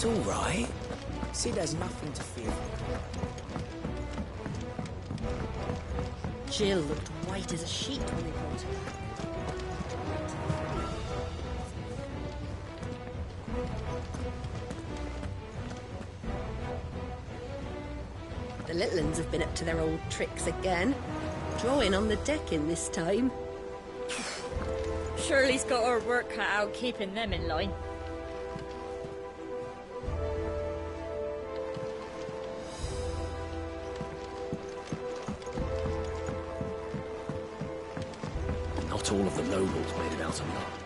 It's all right. Sid has nothing to fear. Jill looked white as a sheet when they brought her. The little uns have been up to their old tricks again. Drawing on the decking this time. Shirley's got her work cut out keeping them in line. Not all of the nobles made it out alive.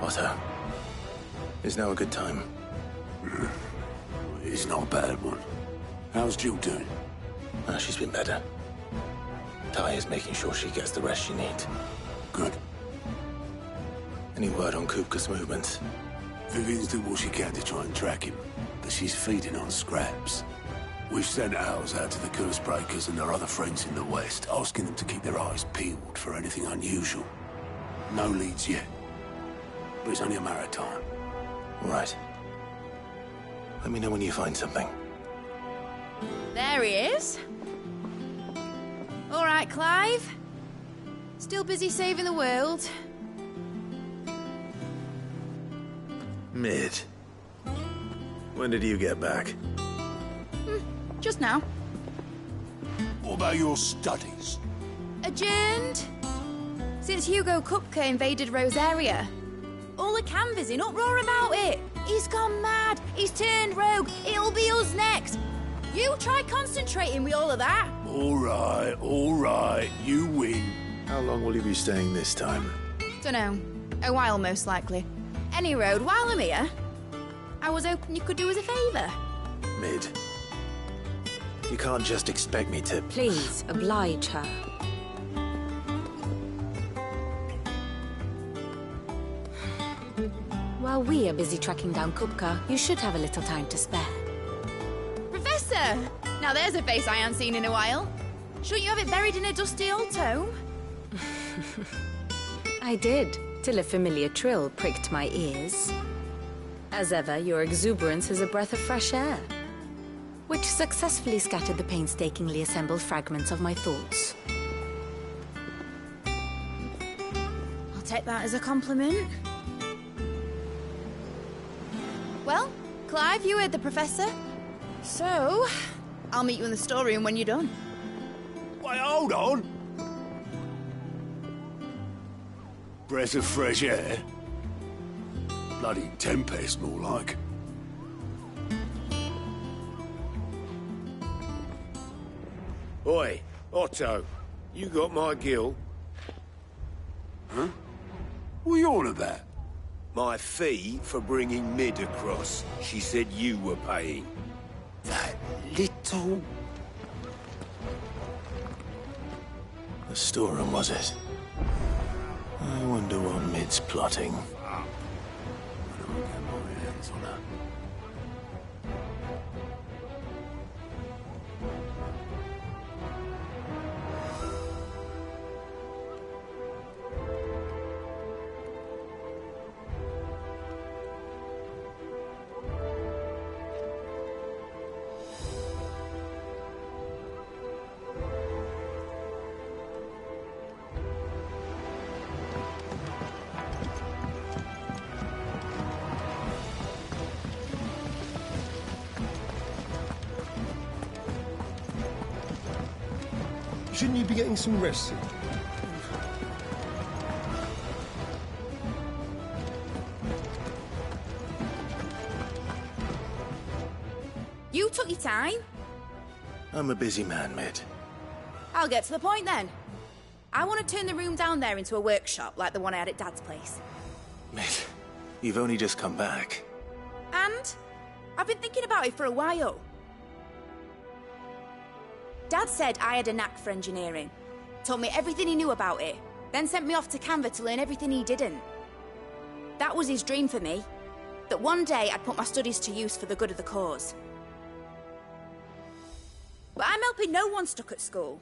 Otto, is now a good time? It's not a bad one. How's Jill doing? She's been better. Ty is making sure she gets the rest she needs. Good. Any word on Kupka's movements? Vivian's doing what she can to try and track him, but she's feeding on scraps. We've sent ours out to the curse breakers and their other friends in the west, asking them to keep their eyes peeled for anything unusual. No leads yet, but it's only a matter of time. All right. Let me know when you find something. There he is. All right, Clive. Still busy saving the world. Mid. When did you get back? Just now. What about your studies? Adjourned. Since Hugo Kupka invaded Rosaria. All the canvassing, uproar about it. He's gone mad. He's turned rogue. It'll be us next. You try concentrating with all of that. All right. You win. How long will you be staying this time? Dunno. A while, most likely. Any road, while I'm here, I was hoping you could do us a favour. Mid. You can't just expect me to... Please, oblige her. While we are busy tracking down Kupka, you should have a little time to spare. Professor! Now there's a face I haven't seen in a while. Shouldn't you have it buried in a dusty old tome? I did, till a familiar trill pricked my ears. As ever, your exuberance is a breath of fresh air, which successfully scattered the painstakingly assembled fragments of my thoughts. I'll take that as a compliment. Well, Clive, you heard the Professor. So, I'll meet you in the storeroom when you're done. Wait, hold on. Breath of fresh air. Bloody tempest, more like. Oi, Otto, you got my gill? Huh? What are you on about? My fee for bringing Mid across. She said you were paying. That little... The storeroom, was it? I wonder what Mid's plotting. I don't get my hands on her. Shouldn't you be getting some rest soon? You took your time. I'm a busy man, Mid. I'll get to the point then. I want to turn the room down there into a workshop like the one I had at Dad's place. Mid, you've only just come back. And I've been thinking about it for a while. Dad said I had a knack for engineering, told me everything he knew about it, then sent me off to Canva to learn everything he didn't. That was his dream for me, that one day I'd put my studies to use for the good of the cause. But I'm helping no one stuck at school.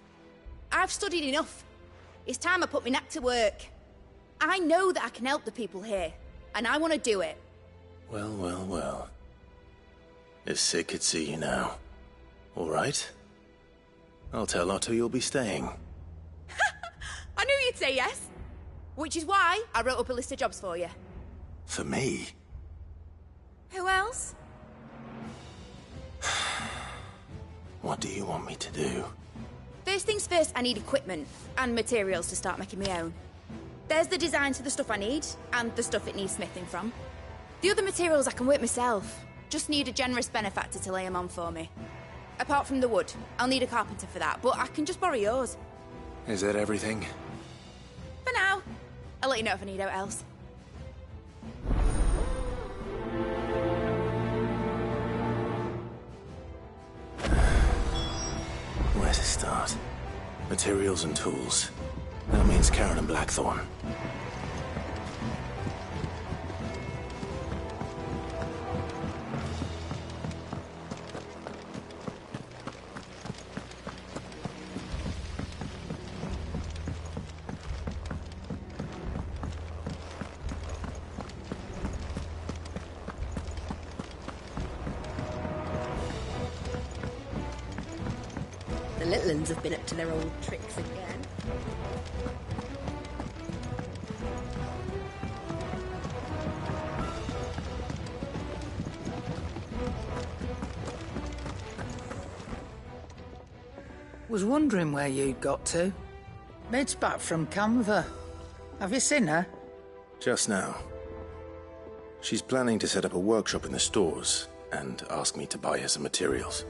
I've studied enough. It's time I put my knack to work. I know that I can help the people here, and I want to do it. Well, well, well. If Sid could see you now. All right. I'll tell Otto you'll be staying. I knew you'd say yes. Which is why I wrote up a list of jobs for you. For me? Who else? What do you want me to do? First things first, I need equipment and materials to start making my own. There's the designs for the stuff I need, and the stuff it needs smithing from. The other materials I can work myself. Just need a generous benefactor to lay them on for me. Apart from the wood, I'll need a carpenter for that, but I can just borrow yours. Is that everything? For now. I'll let you know if I need out else. Where to start? Materials and tools. That means Karen and Blackthorn. The little uns have been up to their old tricks again. Was wondering where you'd got to. Mid's back from Canva. Have you seen her? Just now. She's planning to set up a workshop in the stores and ask me to buy her some materials.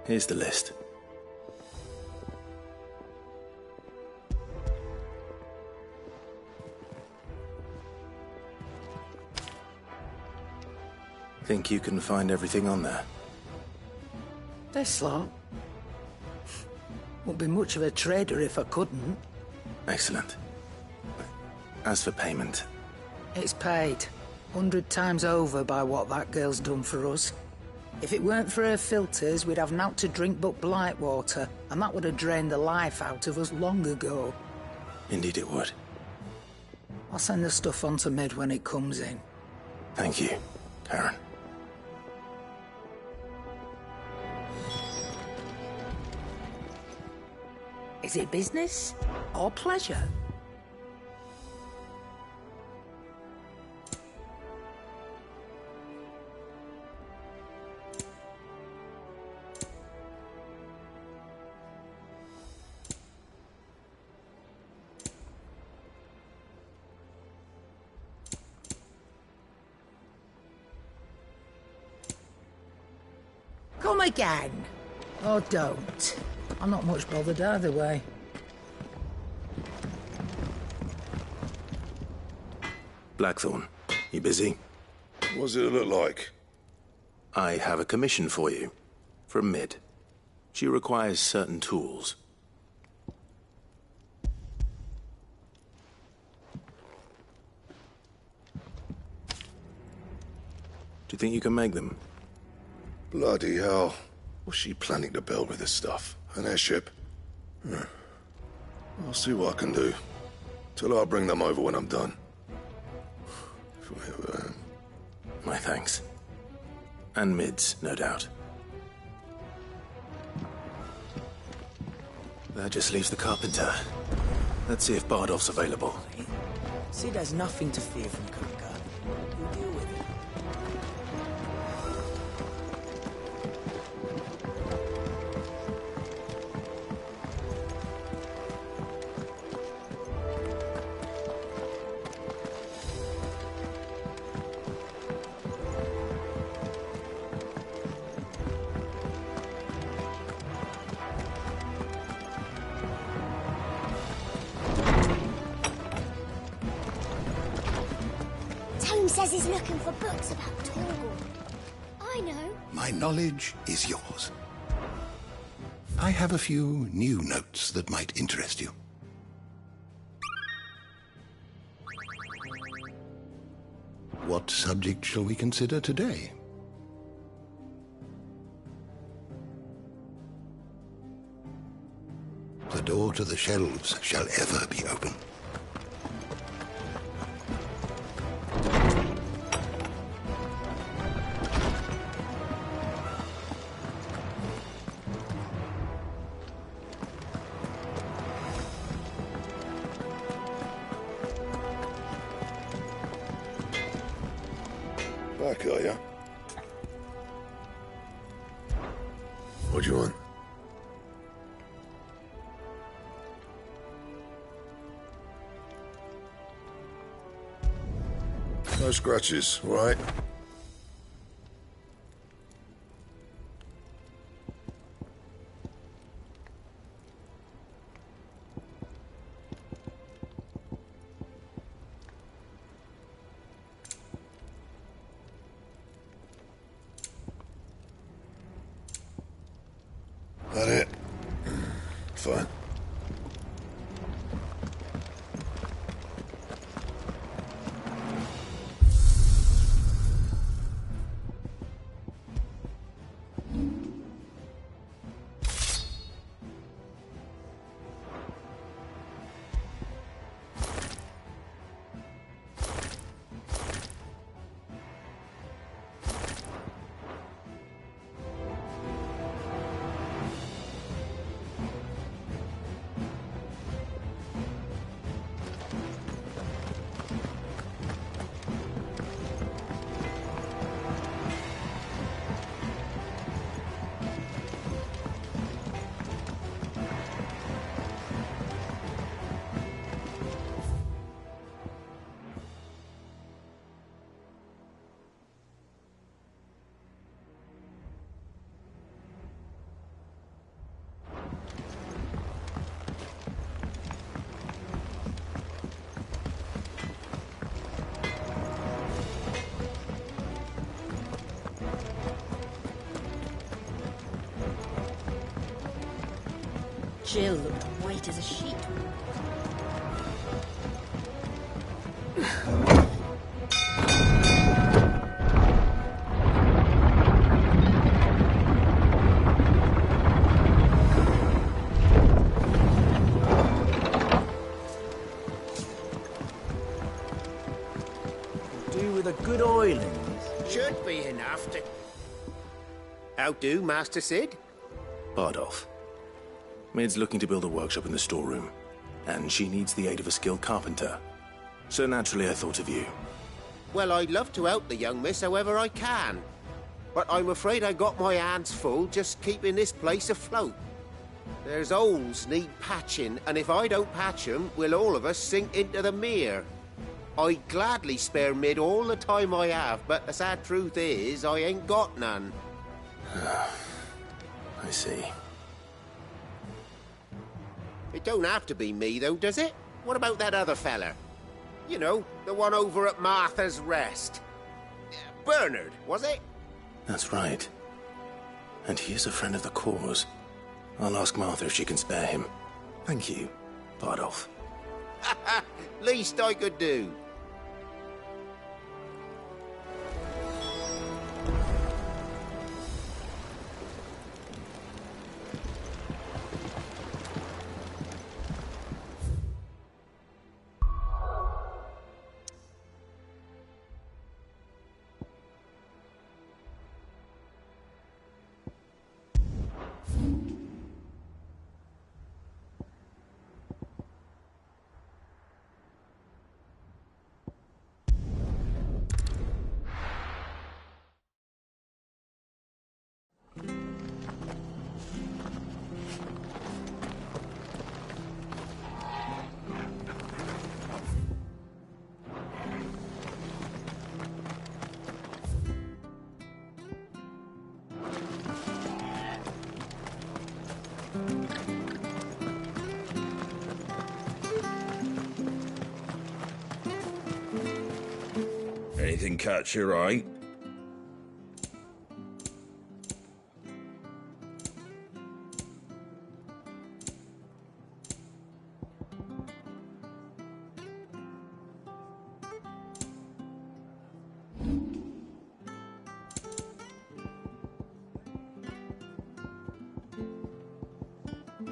Here's the list. Think you can find everything on there? This lot. Wouldn't be much of a trader if I couldn't. Excellent. As for payment... It's paid. 100 times over by what that girl's done for us. If it weren't for her filters, we'd have naught to drink but blight water, and that would have drained the life out of us long ago. Indeed it would. I'll send the stuff on to Mid when it comes in. Thank you, Karen. Is it business or pleasure? Come again. Or don't. I'm not much bothered either way. Blackthorn, you busy? What's it look like? I have a commission for you. From Mid. She requires certain tools. Do you think you can make them? Bloody hell. What's she planning to build with this stuff? An airship? I'll see what I can do. Tell her I'll bring them over when I'm done. If I ever am. My thanks. And Mid's, no doubt. That just leaves the carpenter. Let's see if Bardolph's available. Sid has nothing to fear from Kupka. He'll deal with it. Says he's looking for books about Torgal. I know. My knowledge is yours. I have a few new notes that might interest you. What subject shall we consider today? The door to the shelves shall ever be open. Back, are ya? What do you want? No scratches, right? That it? Fine. Jill looked white as a sheet. Do with a good oiling. Should be enough to... How do, Master Sid? Bardolph. Mid's looking to build a workshop in the storeroom, and she needs the aid of a skilled carpenter. So naturally I thought of you. Well, I'd love to help the young miss however I can. But I'm afraid I got my hands full just keeping this place afloat. There's holes need patching, and if I don't patch them, we'll all of us sink into the mere. I'd gladly spare Mid all the time I have, but the sad truth is, I ain't got none. I see. It don't have to be me, though, does it? What about that other fella? You know, the one over at Martha's Rest. Bernard, was it? That's right. And he is a friend of the cause. I'll ask Martha if she can spare him. Thank you, Bardolph. Least I could do. Anything catch your eye?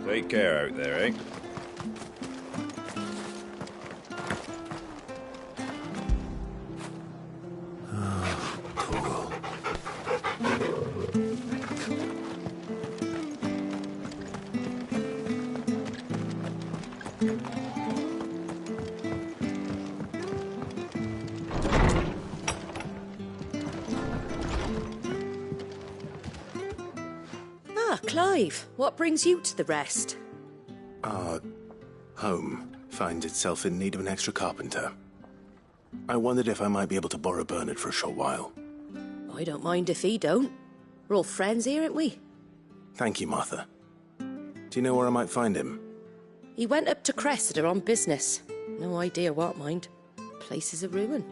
Take care out there, eh? Ah, Clive, what brings you to the rest? Our home finds itself in need of an extra carpenter. I wondered if I might be able to borrow Bernard for a short while. I don't mind if he don't. We're all friends here, aren't we? Thank you, Martha. Do you know where I might find him? He went up to Cressida on business. No idea what, mind. Place is a ruin.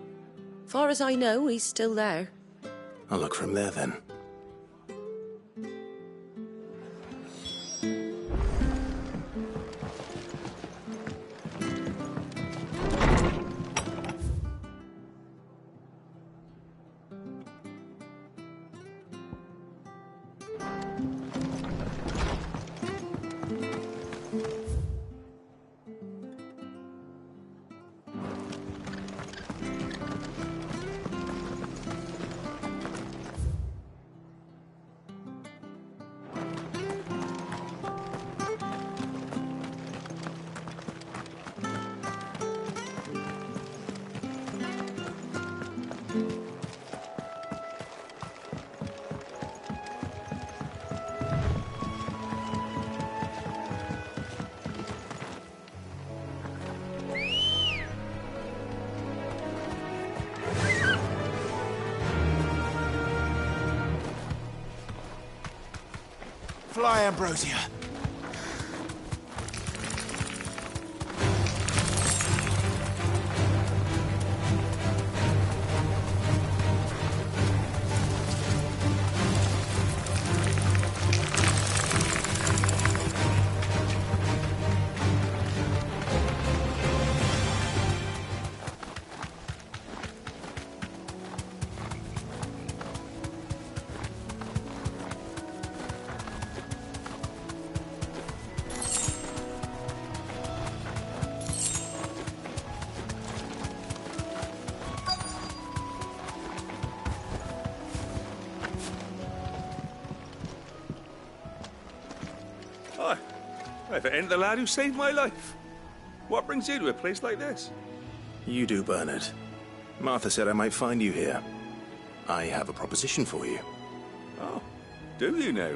Far as I know, he's still there. I'll look for him there, then. Fly, Ambrosia. If it ain't the lad who saved my life. What brings you to a place like this? You do, Bernard. Martha said I might find you here. I have a proposition for you. Oh, do you now?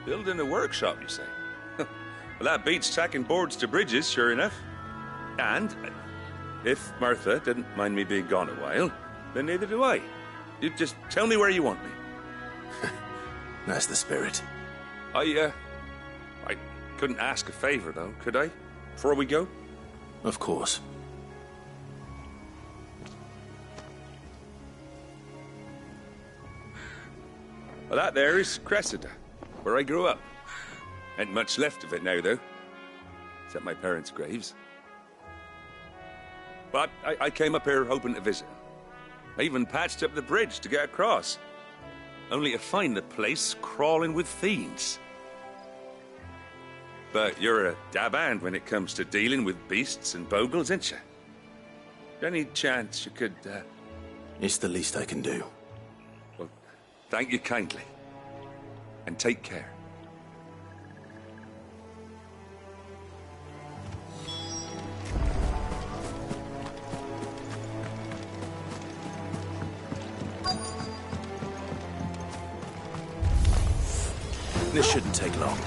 Building a workshop, you say? Well, that beats tacking boards to bridges, sure enough. And if Martha didn't mind me being gone a while, then neither do I. You just tell me where you want me. That's the spirit. I couldn't ask a favor, though, could I? Before we go? Of course. Well, that there is Cressida, where I grew up. Ain't much left of it now, though. Except my parents' graves. But I came up here hoping to visit. I even patched up the bridge to get across. Only to find the place crawling with fiends. But you're a dab hand when it comes to dealing with beasts and bogles, ain't you? Any chance you could, It's the least I can do. Well, thank you kindly. And take care. This shouldn't take long.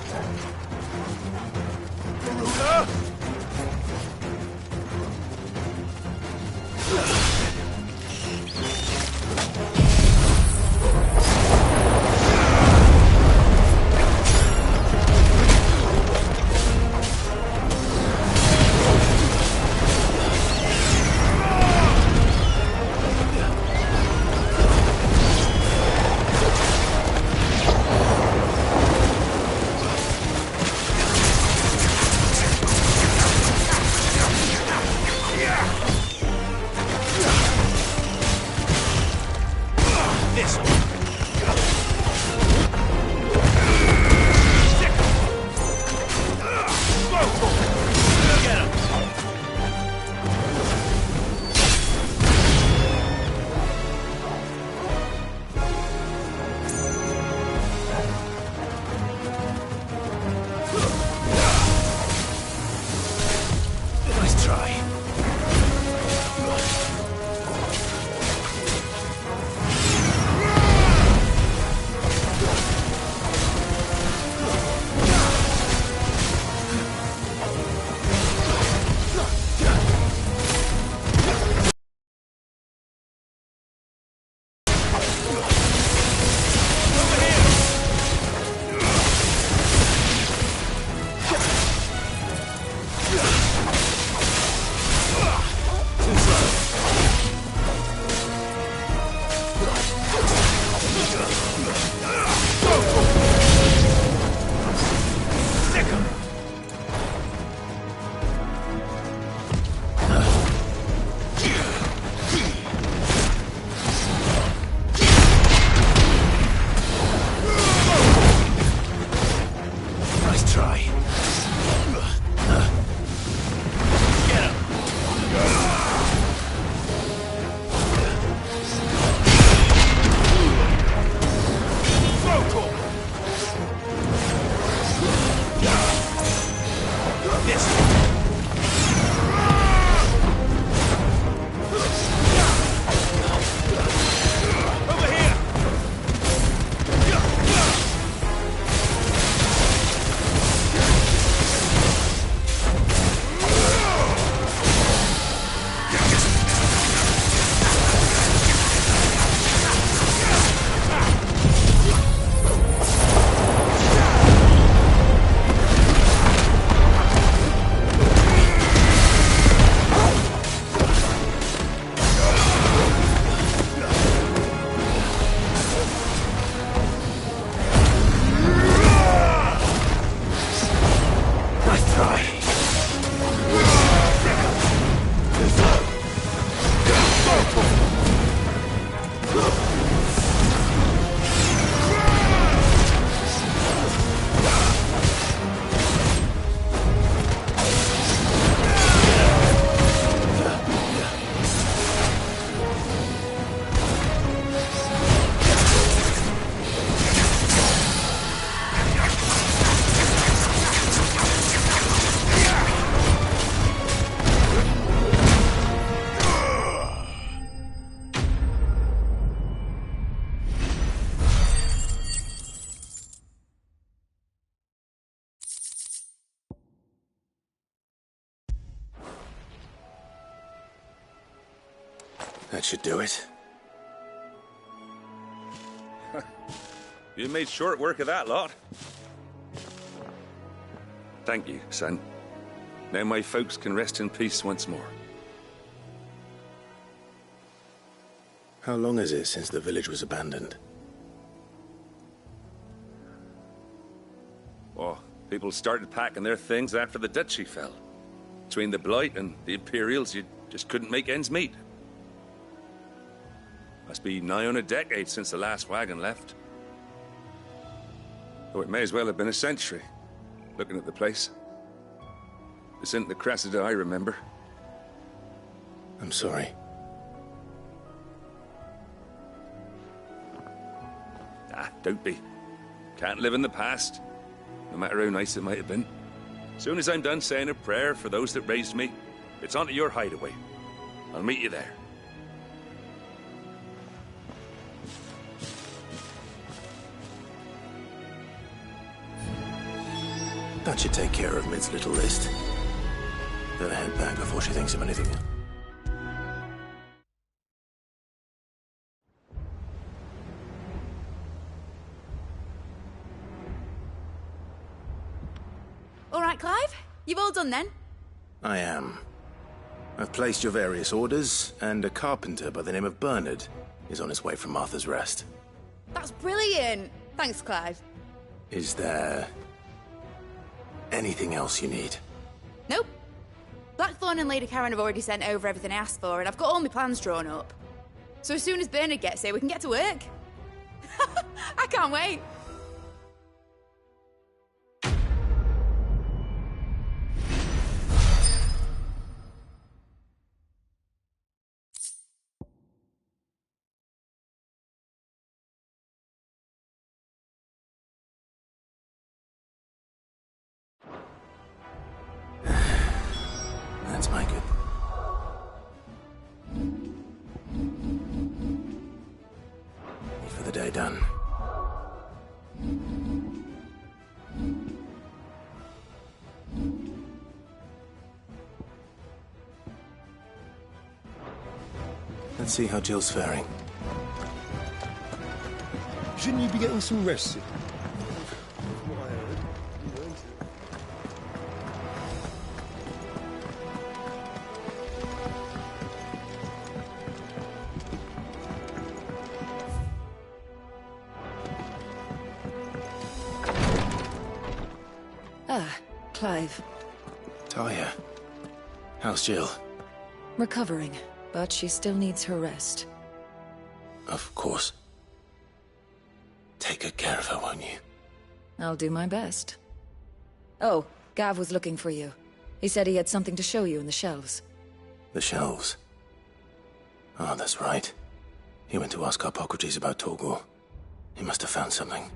That should do it. You made short work of that lot. Thank you, son. Now my folks can rest in peace once more. How long is it since the village was abandoned? Oh, people started packing their things after the duchy fell. Between the Blight and the Imperials, you just couldn't make ends meet. Must be nigh on a decade since the last wagon left. Oh, it may as well have been a century, looking at the place. This isn't the Cressida I remember. I'm sorry. Ah, don't be. Can't live in the past, no matter how nice it might have been. Soon as I'm done saying a prayer for those that raised me, it's on to your hideaway. I'll meet you there. That should take care of Mid's little list. Better head back before she thinks of anything. All right, Clive? You've all done then? I am. I've placed your various orders, and a carpenter by the name of Bernard is on his way from Martha's Rest. That's brilliant! Thanks, Clive. Is there anything else you need? Nope. Blackthorn and Lady Karen have already sent over everything I asked for, and I've got all my plans drawn up. So as soon as Bernard gets here, we can get to work. I can't wait. That's my good. Need for the day done. Let's see how Jill's faring. Shouldn't you be getting some rest? Clive. Talia, how's Jill? Recovering, but she still needs her rest. Of course. Take good care of her, won't you? I'll do my best. Oh, Gav was looking for you. He said he had something to show you in the shelves. The shelves? Ah, that's right. He went to ask Hippocrates about Torgor. He must have found something.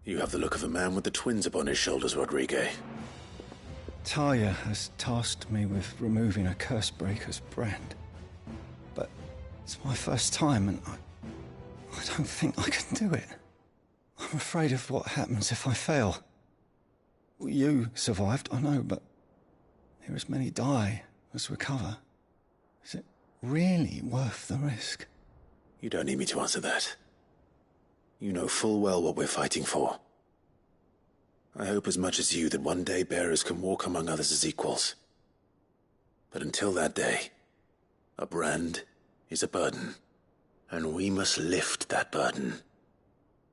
You have the look of a man with the twins upon his shoulders, Rodrigue. Talia has tasked me with removing a Cursebreaker's brand. But it's my first time, and I don't think I can do it. I'm afraid of what happens if I fail. You survived, I know, but here as many die as recover. Is it really worth the risk? You don't need me to answer that. You know full well what we're fighting for. I hope as much as you that one day bearers can walk among others as equals. But until that day, a brand is a burden, and we must lift that burden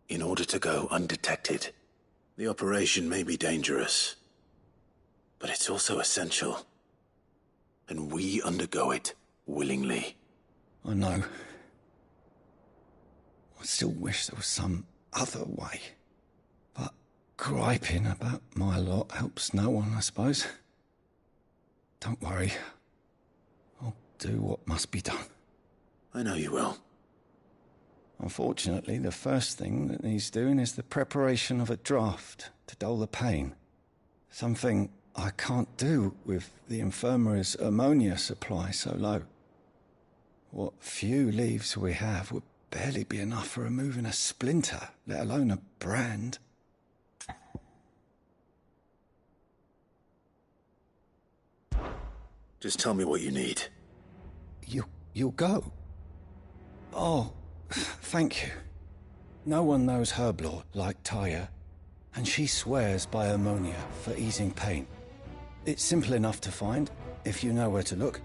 in order to go undetected. The operation may be dangerous, but it's also essential, and we undergo it willingly. I know. I still wish there was some other way. But griping about my lot helps no one, I suppose. Don't worry. I'll do what must be done. I know you will. Unfortunately, the first thing that needs doing is the preparation of a draft to dull the pain. Something I can't do with the infirmary's ammonia supply so low. What few leaves we have would barely be enough for removing a splinter, let alone a brand. Just tell me what you need. You'll go? Oh, thank you. No one knows Herblore like Taya, and she swears by ammonia for easing pain. It's simple enough to find, if you know where to look.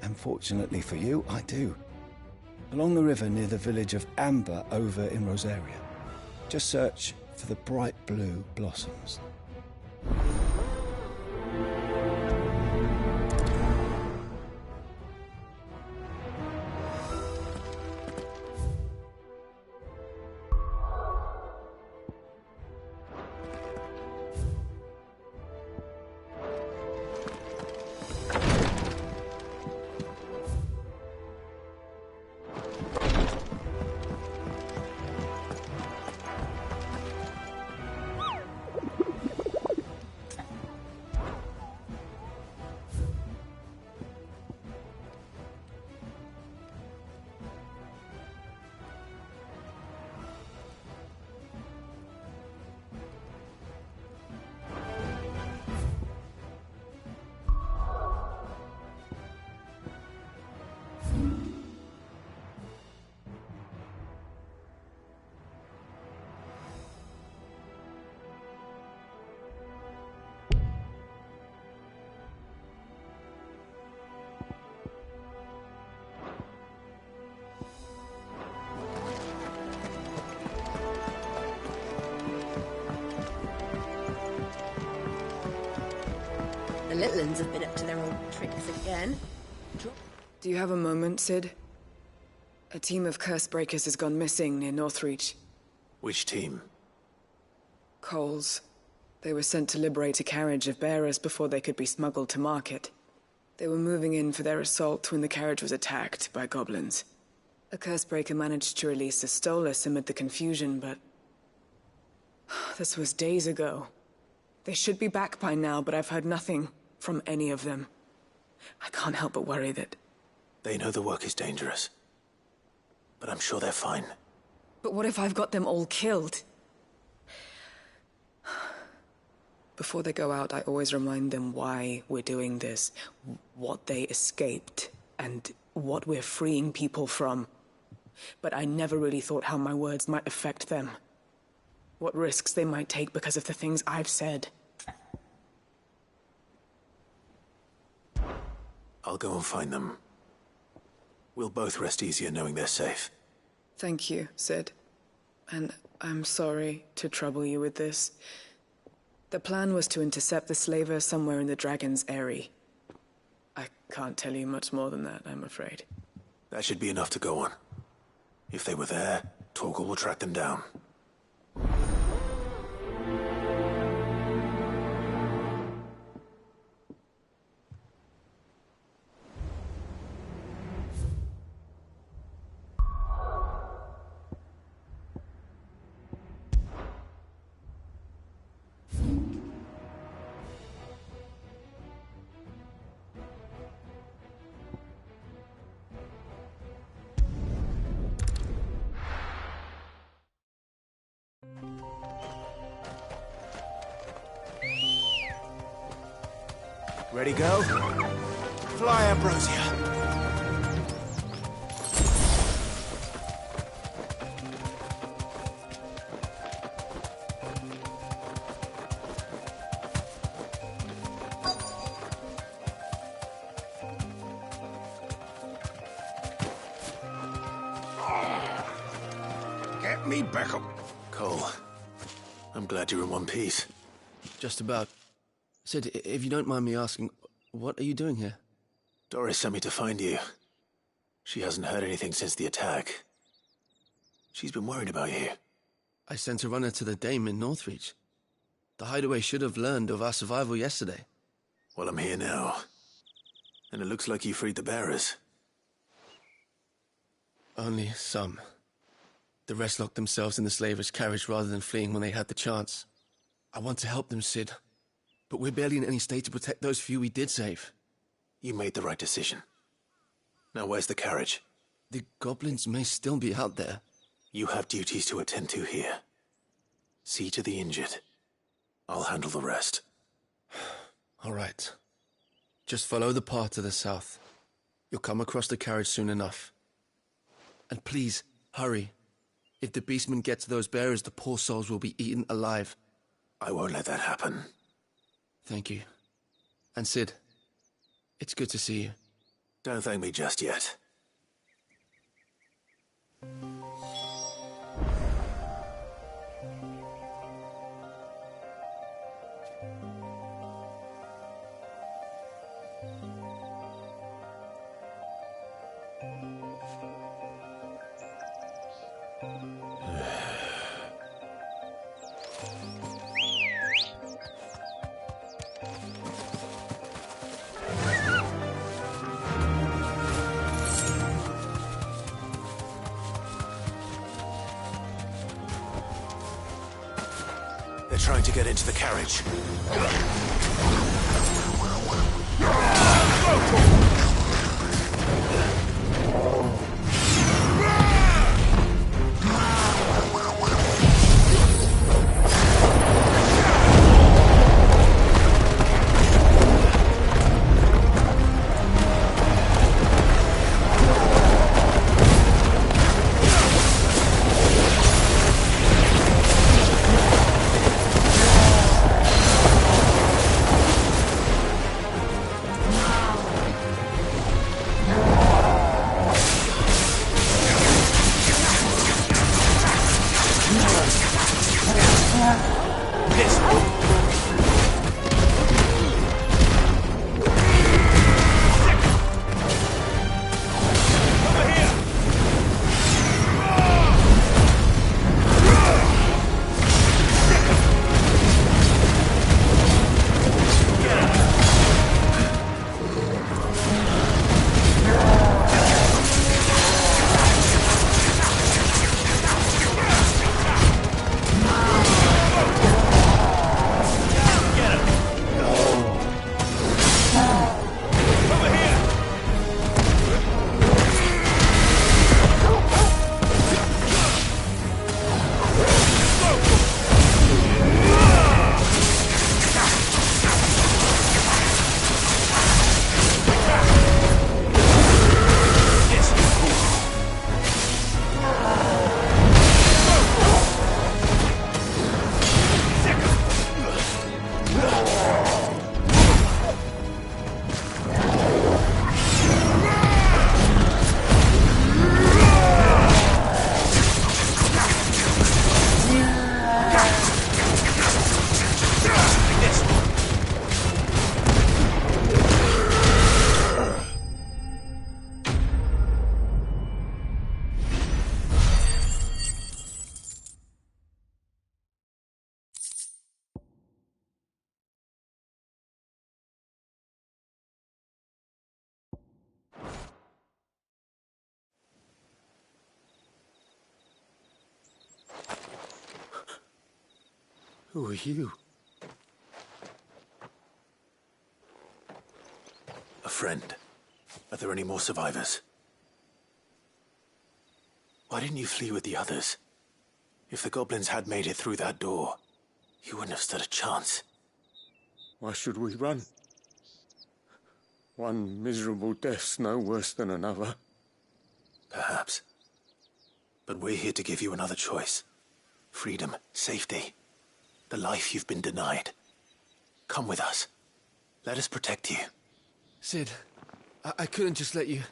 And fortunately for you, I do. Along the river near the village of Amber over in Rosaria. Just search for the bright blue blossoms. The little uns have been up to their old tricks again. Do you have a moment, Sid? A team of Cursebreakers has gone missing near Northreach. Which team? Coles. They were sent to liberate a carriage of bearers before they could be smuggled to market. They were moving in for their assault when the carriage was attacked by goblins. A Cursebreaker managed to release a Stolas amid the confusion, but... this was days ago. They should be back by now, but I've heard nothing from any of them. I can't help but worry that... They know the work is dangerous. But I'm sure they're fine. But what if I've got them all killed? Before they go out, I always remind them why we're doing this, what they escaped, and what we're freeing people from. But I never really thought how my words might affect them. What risks they might take because of the things I've said. I'll go and find them. We'll both rest easier knowing they're safe. Thank you, Sid. And I'm sorry to trouble you with this. The plan was to intercept the slaver somewhere in the Dragon's Eyrie. I can't tell you much more than that, I'm afraid. That should be enough to go on. If they were there, Torgal will track them down. Ready, go? Fly, Ambrosia. Get me back up. Cole, I'm glad you're in one piece. Just about. Sid, if you don't mind me asking, what are you doing here? Doris sent me to find you. She hasn't heard anything since the attack. She's been worried about you. I sent a runner to the Dame in Northreach. The hideaway should have learned of our survival yesterday. Well, I'm here now. And it looks like you freed the bearers. Only some. The rest locked themselves in the slaver's carriage rather than fleeing when they had the chance. I want to help them, Sid. But we're barely in any state to protect those few we did save. You made the right decision. Now where's the carriage? The goblins may still be out there. You have duties to attend to here. See to the injured. I'll handle the rest. All right. Just follow the path to the south. You'll come across the carriage soon enough. And please, hurry. If the beastmen get to those bearers, the poor souls will be eaten alive. I won't let that happen. Thank you. And Sid, it's good to see you. Don't thank me just yet. They're trying to get into the carriage. Who are you? A friend. Are there any more survivors? Why didn't you flee with the others? If the goblins had made it through that door, you wouldn't have stood a chance. Why should we run? One miserable death's no worse than another. Perhaps. But we're here to give you another choice. Freedom, safety, the life you've been denied. Come with us. Let us protect you. Sid, I couldn't just let you...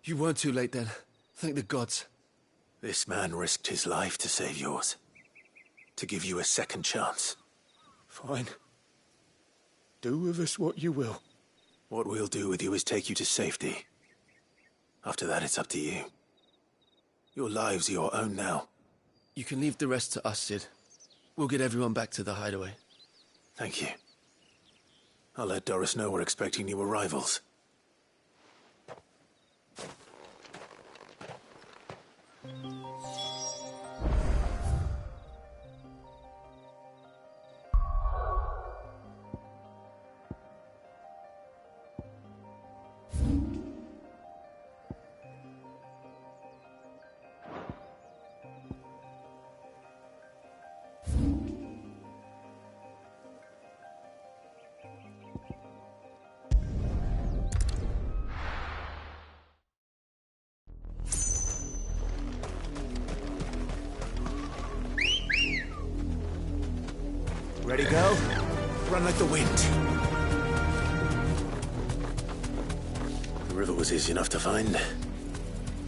You weren't too late then. Thank the gods. This man risked his life to save yours. To give you a second chance. Fine. Do with us what you will. What we'll do with you is take you to safety. After that, it's up to you. Your lives are your own now. You can leave the rest to us, Sid. We'll get everyone back to the hideaway. Thank you. I'll let Doris know we're expecting new arrivals. Ready, go? Run like the wind. The river was easy enough to find.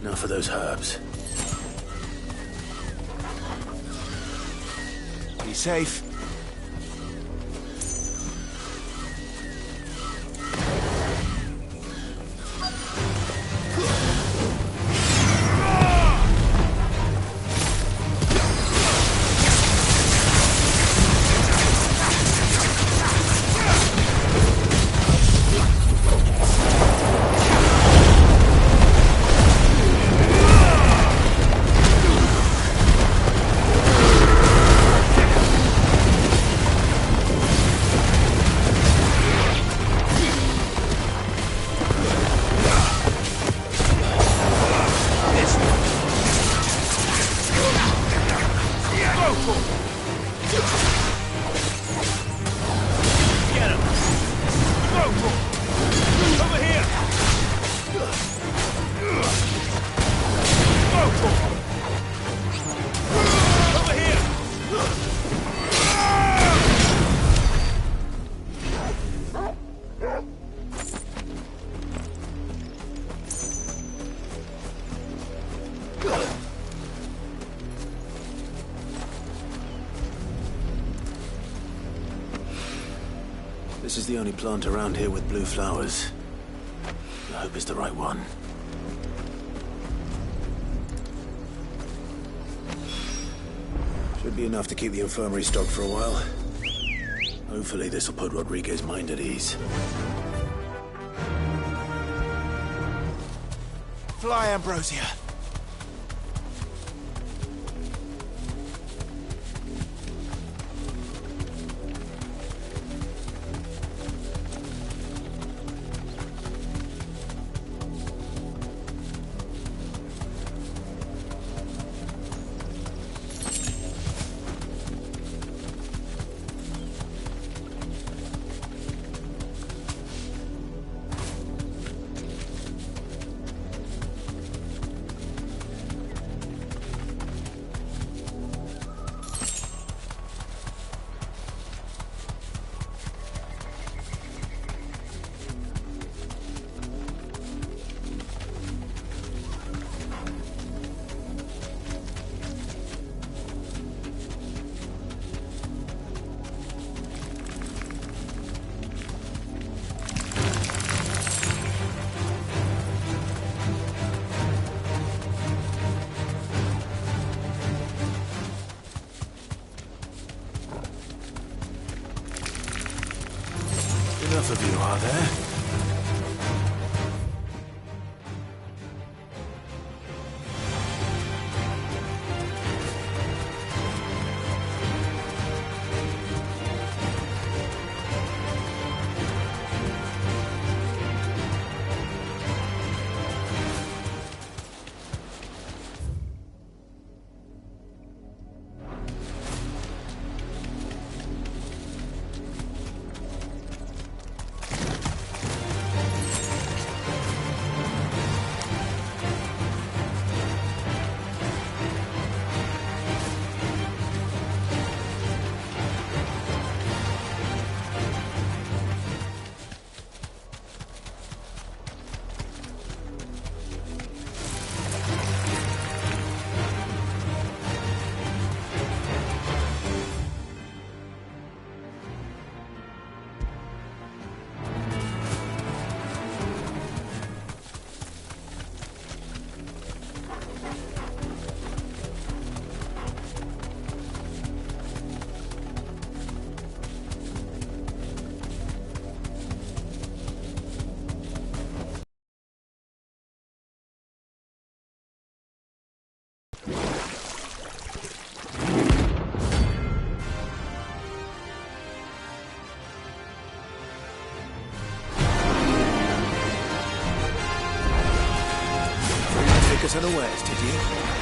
Now for those herbs. Be safe. This is the only plant around here with blue flowers. I hope it's the right one. Should be enough to keep the infirmary stocked for a while. Hopefully this will put Rodriguez's mind at ease. Fly, Ambrosia. Enough of you, are there? Take us unawares, did you?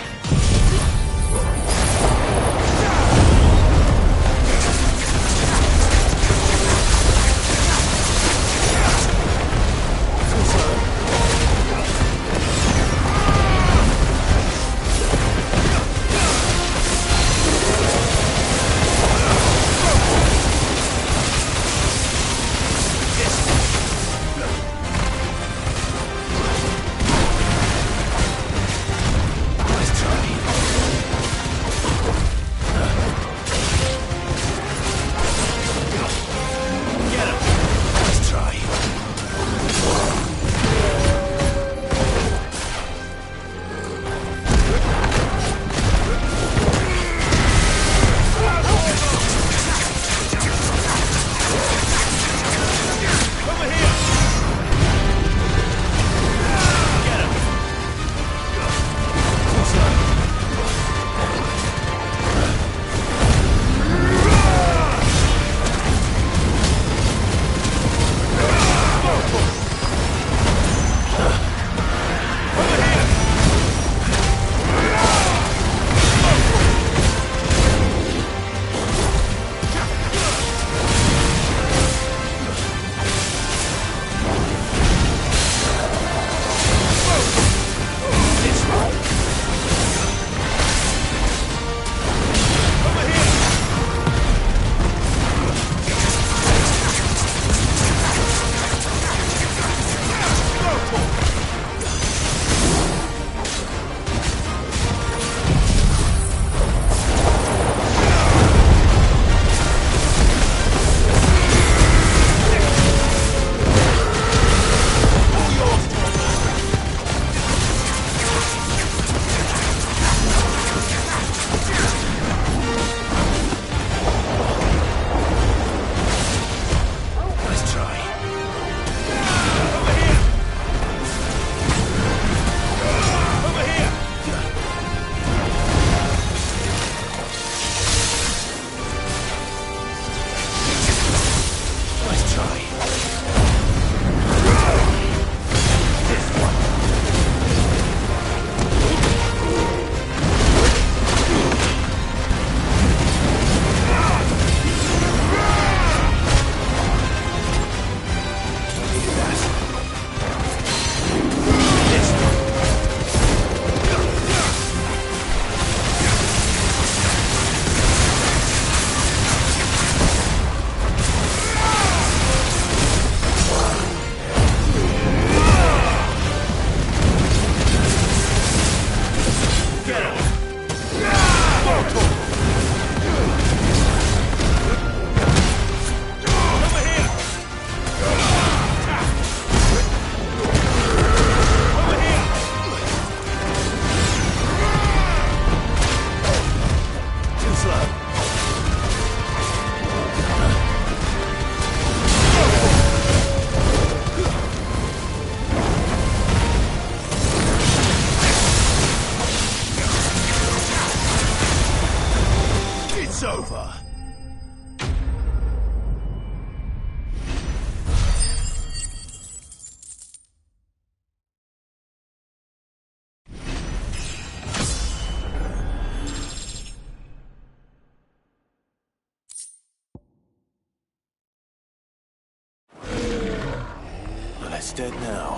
It's dead now.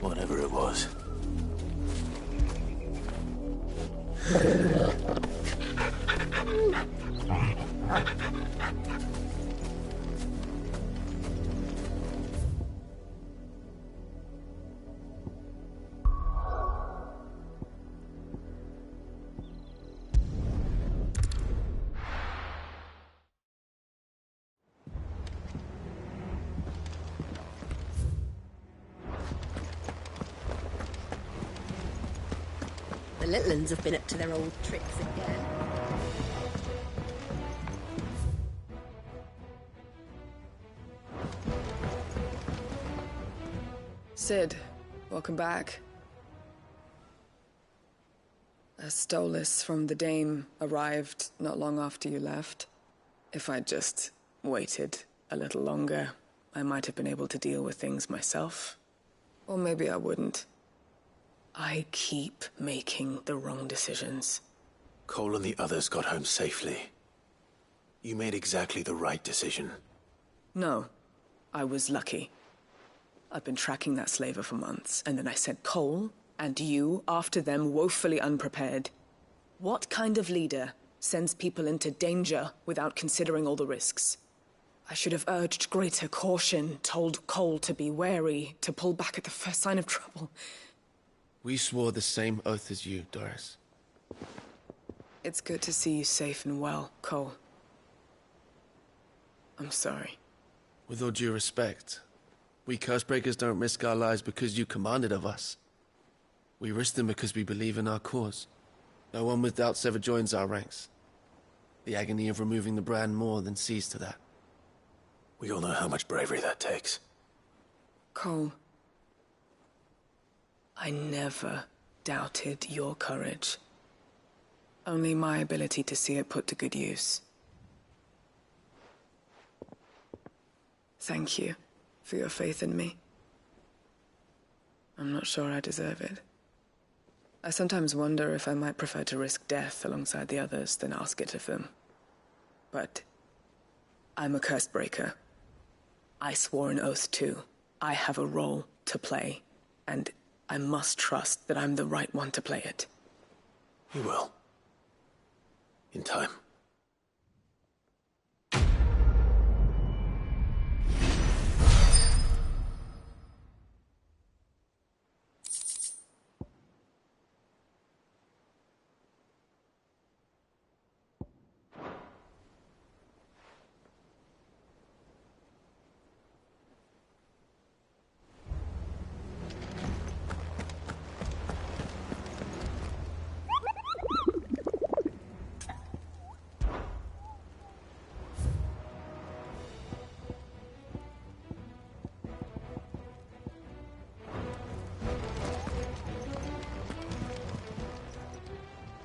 Whatever it was. The little uns have been up to their old tricks again. Sid, welcome back. A Stolas from the Dame arrived not long after you left. If I'd just waited a little longer, I might have been able to deal with things myself. Or maybe I wouldn't. I keep making the wrong decisions. Cole and the others got home safely. You made exactly the right decision. No, I was lucky. I've been tracking that slaver for months, and then I sent Cole and you after them woefully unprepared. What kind of leader sends people into danger without considering all the risks? I should have urged greater caution, told Cole to be wary, to pull back at the first sign of trouble. We swore the same oath as you, Doris. It's good to see you safe and well, Cole. I'm sorry. With all due respect, we Cursebreakers don't risk our lives because you commanded of us. We risk them because we believe in our cause. No one with doubts ever joins our ranks. The agony of removing the brand more than sees to that. We all know how much bravery that takes. Cole, I never doubted your courage. Only my ability to see it put to good use. Thank you for your faith in me. I'm not sure I deserve it. I sometimes wonder if I might prefer to risk death alongside the others than ask it of them. But I'm a Cursebreaker. I swore an oath too. I have a role to play, and I must trust that I'm the right one to play it. You will. In time.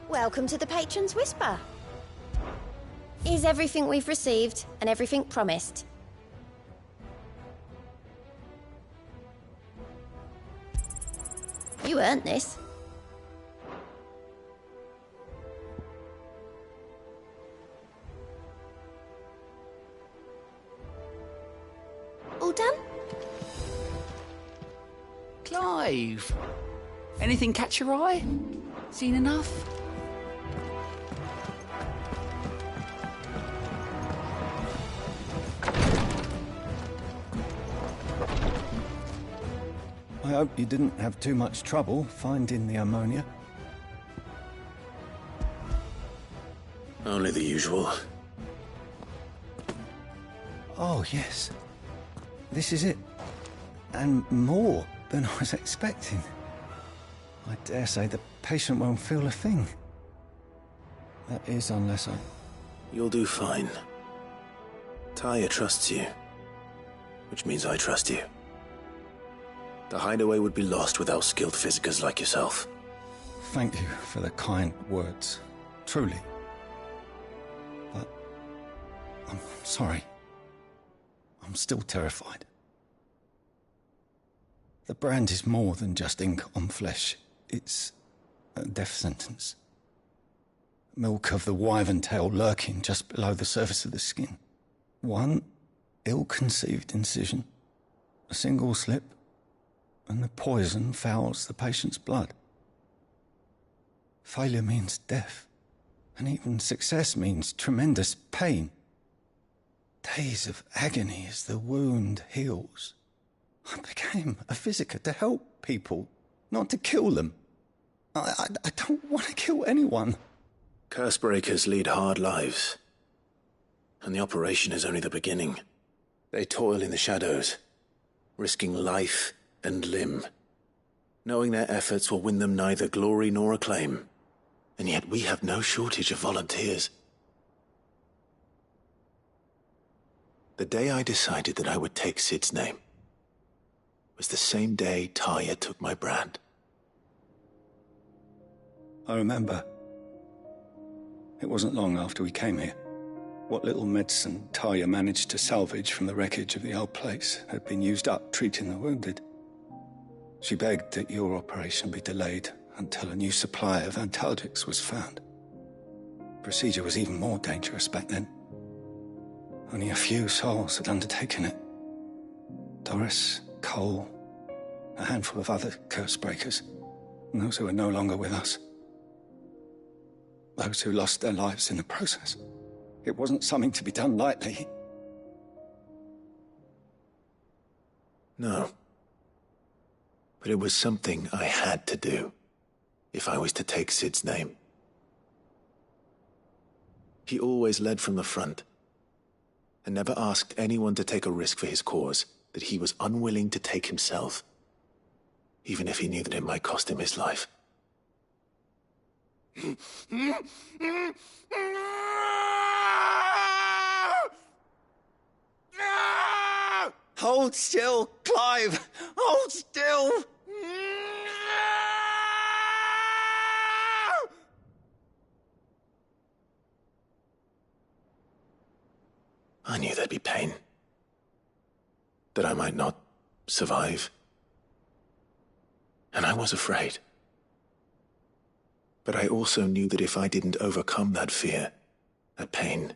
Welcome to the Patron's Whisper. Is everything we've received and everything promised? You earned this. All done? Clive! Anything catch your eye? Seen enough? I hope you didn't have too much trouble finding the ammonia. Only the usual. Oh, yes. This is it. And more than I was expecting. I dare say the patient won't feel a thing. That is, unless I... You'll do fine. Talia trusts you. Which means I trust you. The hideaway would be lost without skilled physicers like yourself. Thank you for the kind words. Truly. But... I'm sorry. I'm still terrified. The brand is more than just ink on flesh. It's a death sentence. Milk of the wyvern tail lurking just below the surface of the skin. One ill-conceived incision, A single slip, and the poison fouls the patient's blood. Failure means death, and even success means tremendous pain. Days of agony as the wound heals. I became a physiker to help people, not to kill them. I don't want to kill anyone. Cursebreakers lead hard lives, and the operation is only the beginning. They toil in the shadows, risking life and limb, knowing their efforts will win them neither glory nor acclaim. And yet we have no shortage of volunteers. The day I decided that I would take Sid's name was the same day Talia took my brand. I remember. It wasn't long after we came here. What little medicine Talia managed to salvage from the wreckage of the old place had been used up treating the wounded. She begged that your operation be delayed until a new supply of antalgics was found. Procedure was even more dangerous back then. Only a few souls had undertaken it. Doris, Cole, a handful of other Cursebreakers, and those who are no longer with us. Those who lost their lives in the process. It wasn't something to be done lightly. No. But it was something I had to do, if I was to take Sid's name. He always led from the front, and never asked anyone to take a risk for his cause that he was unwilling to take himself, even if he knew that it might cost him his life. Hold still, Clive! Hold still! I knew there'd be pain. That I might not survive. And I was afraid. But I also knew that if I didn't overcome that fear, that pain,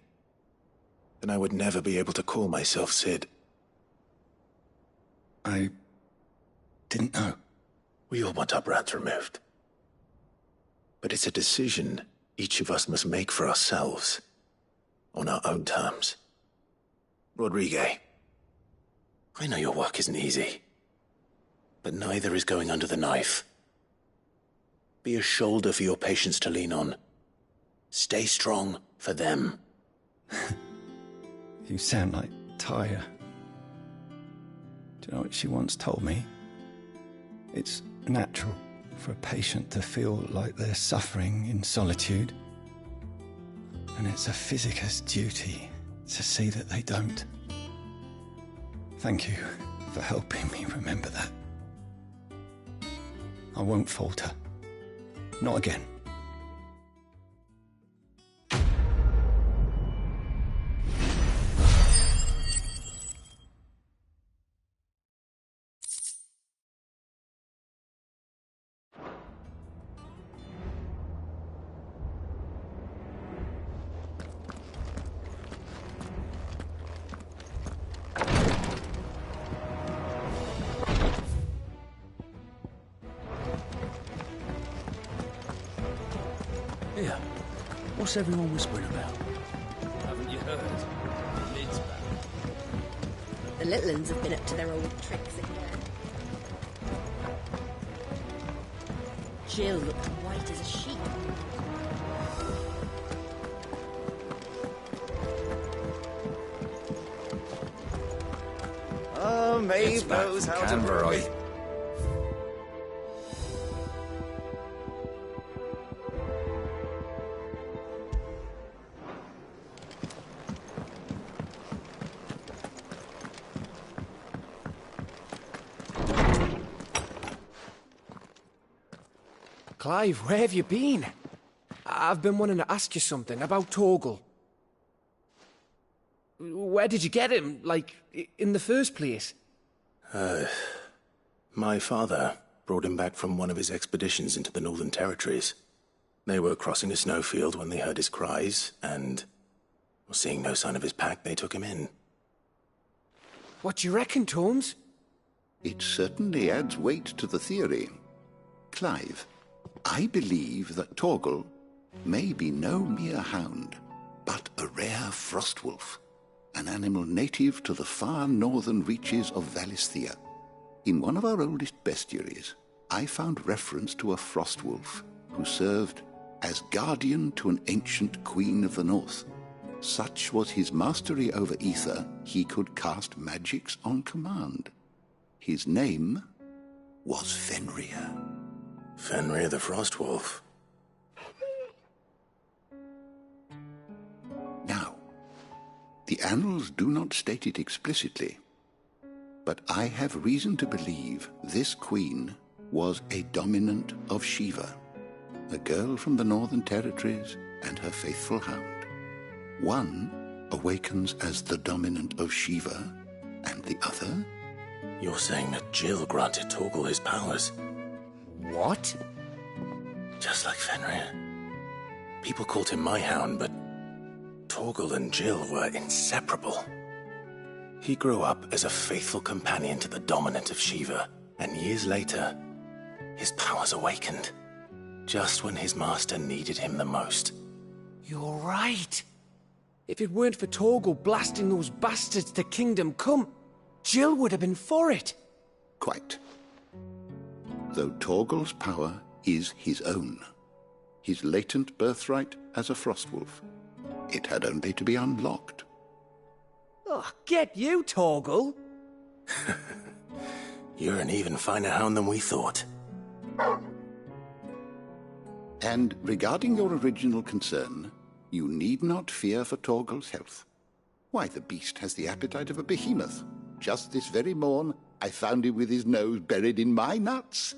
then I would never be able to call myself Sid. I didn't know. We all want our brands removed. But it's a decision each of us must make for ourselves, on our own terms. Rodrigue, I know your work isn't easy, but neither is going under the knife. Be a shoulder for your patients to lean on. Stay strong for them. You sound like Talia. Do you know what she once told me? It's natural for a patient to feel like they're suffering in solitude. And it's a physiker's duty to see that they don't. Thank you for helping me remember that. I won't falter. Not again. Here, what's everyone whispering about? Haven't you heard? Mid's back. The little uns have been up to their old tricks again. Jill looked white as a sheep. Oh, Maeve knows how to Canberra. Clive, where have you been? I've been wanting to ask you something about Torgal. Where did you get him, like, in the first place? My father brought him back from one of his expeditions into the Northern Territories. They were crossing a snowfield when they heard his cries, and, seeing no sign of his pack, they took him in. What do you reckon, Tomes? It certainly adds weight to the theory. Clive, I believe that Torgal may be no mere hound, but a rare frostwolf, an animal native to the far northern reaches of Valisthea. In one of our oldest bestiaries, I found reference to a frostwolf who served as guardian to an ancient queen of the north. Such was his mastery over ether, he could cast magics on command. His name was Fenrir. Fenrir the Frostwolf. Now, the annals do not state it explicitly, but I have reason to believe this queen was a dominant of Shiva, a girl from the Northern Territories and her faithful hound. One awakens as the dominant of Shiva, and the other? You're saying that Jill granted Torgal his powers? What? Just like Fenrir. People called him my hound, but Torgal and Jill were inseparable. He grew up as a faithful companion to the dominant of Shiva, and years later, his powers awakened, just when his master needed him the most. You're right. If it weren't for Torgal blasting those bastards to Kingdom Come, Jill would have been for it. Quite. Though Torgal's power is his own, his latent birthright as a frostwolf, it had only to be unlocked. Oh, get you, Torgal! You're an even finer hound than we thought. And regarding your original concern, you need not fear for Torgal's health. Why, the beast has the appetite of a behemoth. Just this very morn, I found him with his nose buried in my nuts.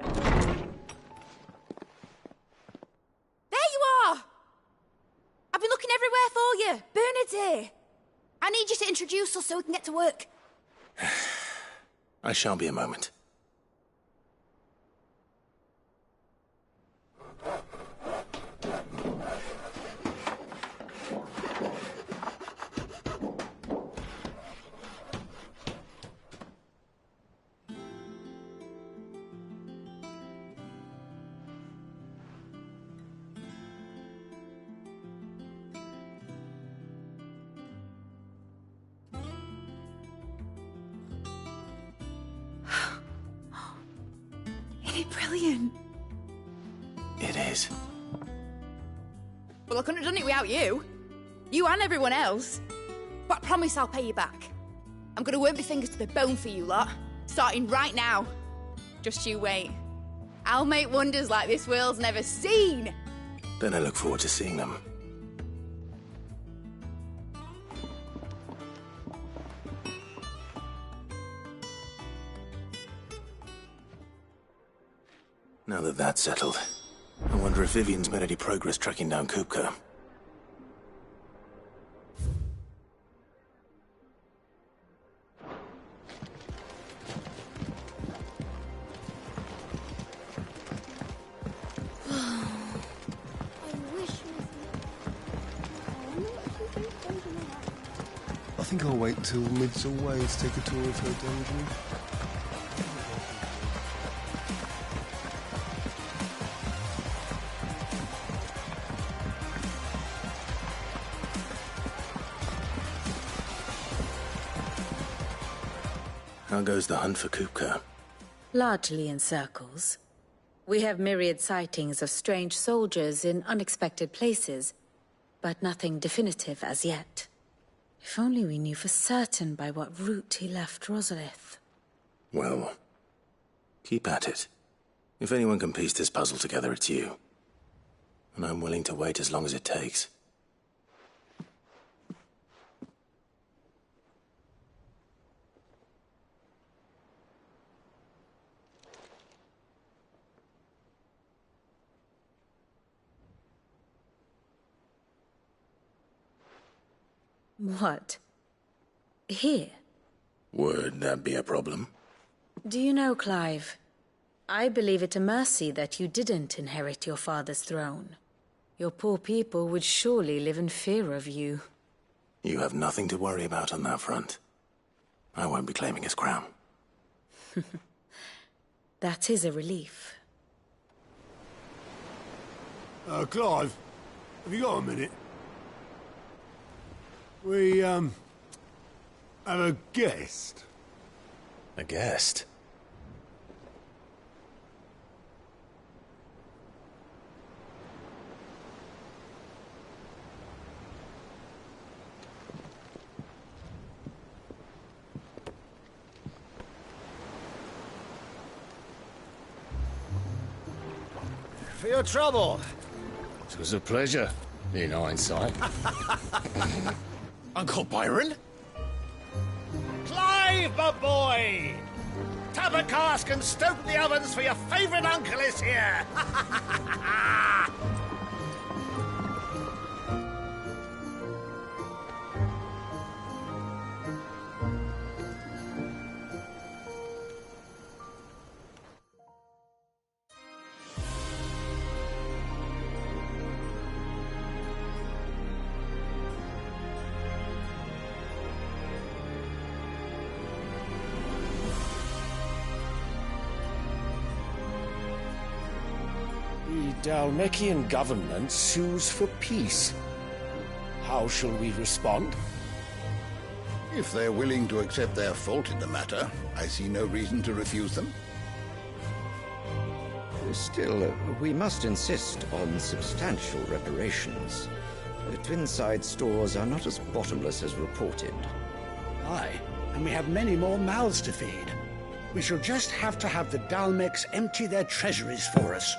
There you are! I've been looking everywhere for you. Bernard's here. I need you to introduce us so we can get to work. I shall be a moment. Isn't it brilliant? It is. Well, I couldn't have done it without you. You and everyone else. But I promise I'll pay you back. I'm gonna work my fingers to the bone for you lot. Starting right now. Just you wait. I'll make wonders like this world's never seen. Then I look forward to seeing them. Now that that's settled, I wonder if Vivian's made any progress tracking down Kupka. I think I'll wait till Mid's away to take a tour of her dungeon. How goes the hunt for Kupka? Largely in circles. We have myriad sightings of strange soldiers in unexpected places, but nothing definitive as yet. If only we knew for certain by what route he left Rosalith. Well, keep at it. If anyone can piece this puzzle together, it's you. And I'm willing to wait as long as it takes. What? Here? Would that be a problem? Do you know, Clive? I believe it a mercy that you didn't inherit your father's throne. Your poor people would surely live in fear of you. You have nothing to worry about on that front. I won't be claiming his crown. That is a relief. Clive, have you got a minute? We, have a guest. A guest? For your trouble. It was a pleasure, in hindsight. Uncle Byron? Clive, my boy! Tap a cask and stoke the ovens, for your favourite uncle is here! The Dalmekian government sues for peace. How shall we respond? If they're willing to accept their fault in the matter, I see no reason to refuse them. Still, we must insist on substantial reparations. The Twinside stores are not as bottomless as reported. Aye, and we have many more mouths to feed. We shall just have to have the Dalmeks empty their treasuries for us.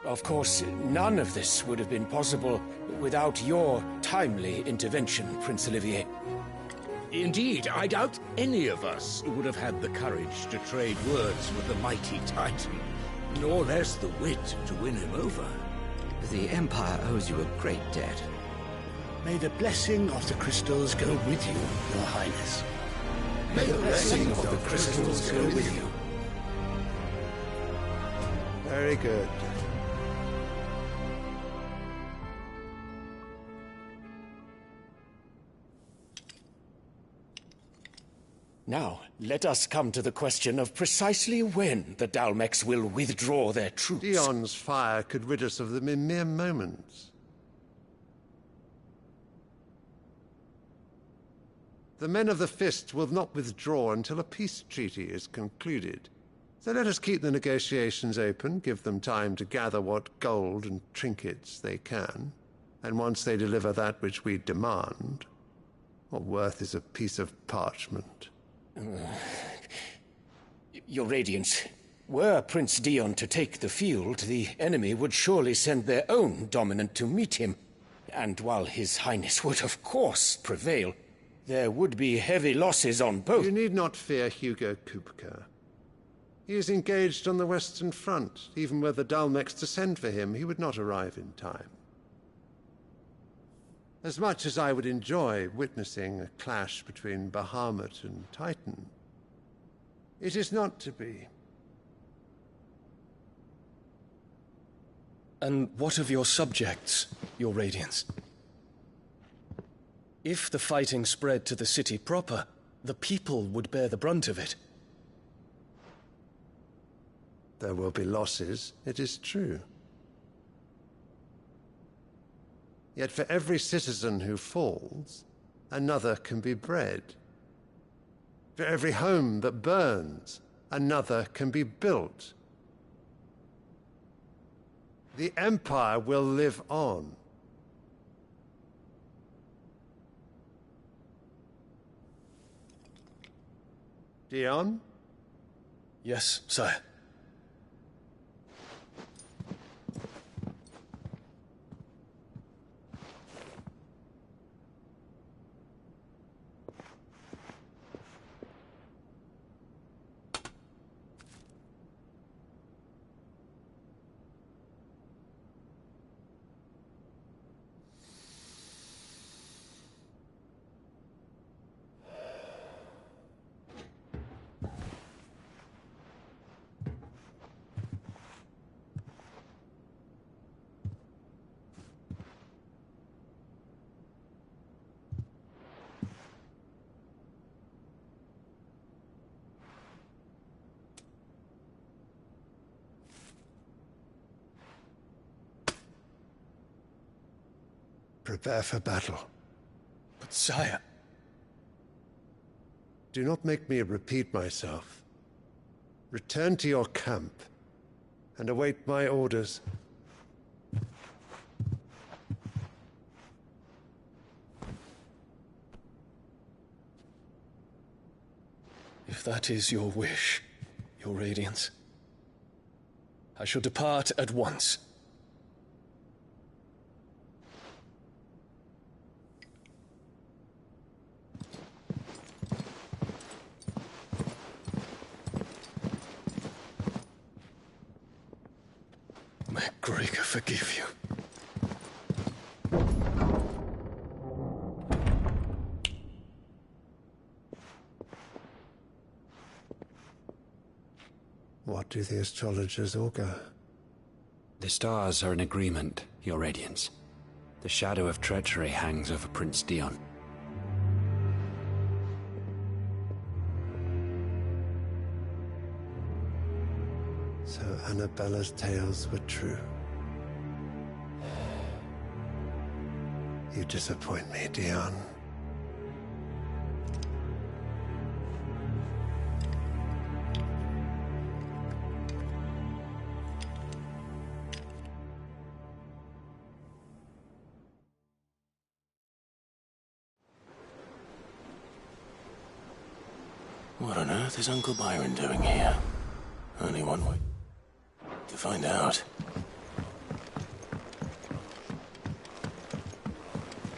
Of course, none of this would have been possible without your timely intervention, Prince Olivier. Indeed, I doubt any of us would have had the courage to trade words with the mighty Titan, nor less the wit to win him over. The Empire owes you a great debt. May the blessing of the crystals go with you, Your Highness. May the blessing of the crystals go with you. Very good. Now, let us come to the question of precisely when the Dalmeks will withdraw their troops. Dion's fire could rid us of them in mere moments. The men of the Fist will not withdraw until a peace treaty is concluded. So let us keep the negotiations open, give them time to gather what gold and trinkets they can, and once they deliver that which we demand, what worth is a piece of parchment? Your Radiance, were Prince Dion to take the field, the enemy would surely send their own dominant to meet him. And while His Highness would of course prevail, there would be heavy losses on both. You need not fear Hugo Kupka. He is engaged on the Western Front. Even were the Dalmeks to send for him, he would not arrive in time. As much as I would enjoy witnessing a clash between Bahamut and Titan, it is not to be. And what of your subjects, Your Radiance? If the fighting spread to the city proper, the people would bear the brunt of it. There will be losses, it is true. Yet for every citizen who falls, another can be bred. For every home that burns, another can be built. The Empire will live on. Dion? Yes, sire. Prepare for battle. But sire... Do not make me repeat myself. Return to your camp and await my orders. If that is your wish, your Radiance, I shall depart at once. May Gregor forgive you. What do the astrologers augur? The stars are in agreement, Your Radiance. The shadow of treachery hangs over Prince Dion. So Annabella's tales were true. You disappoint me, Dion. What on earth is Uncle Byron doing here? Only one way to find out.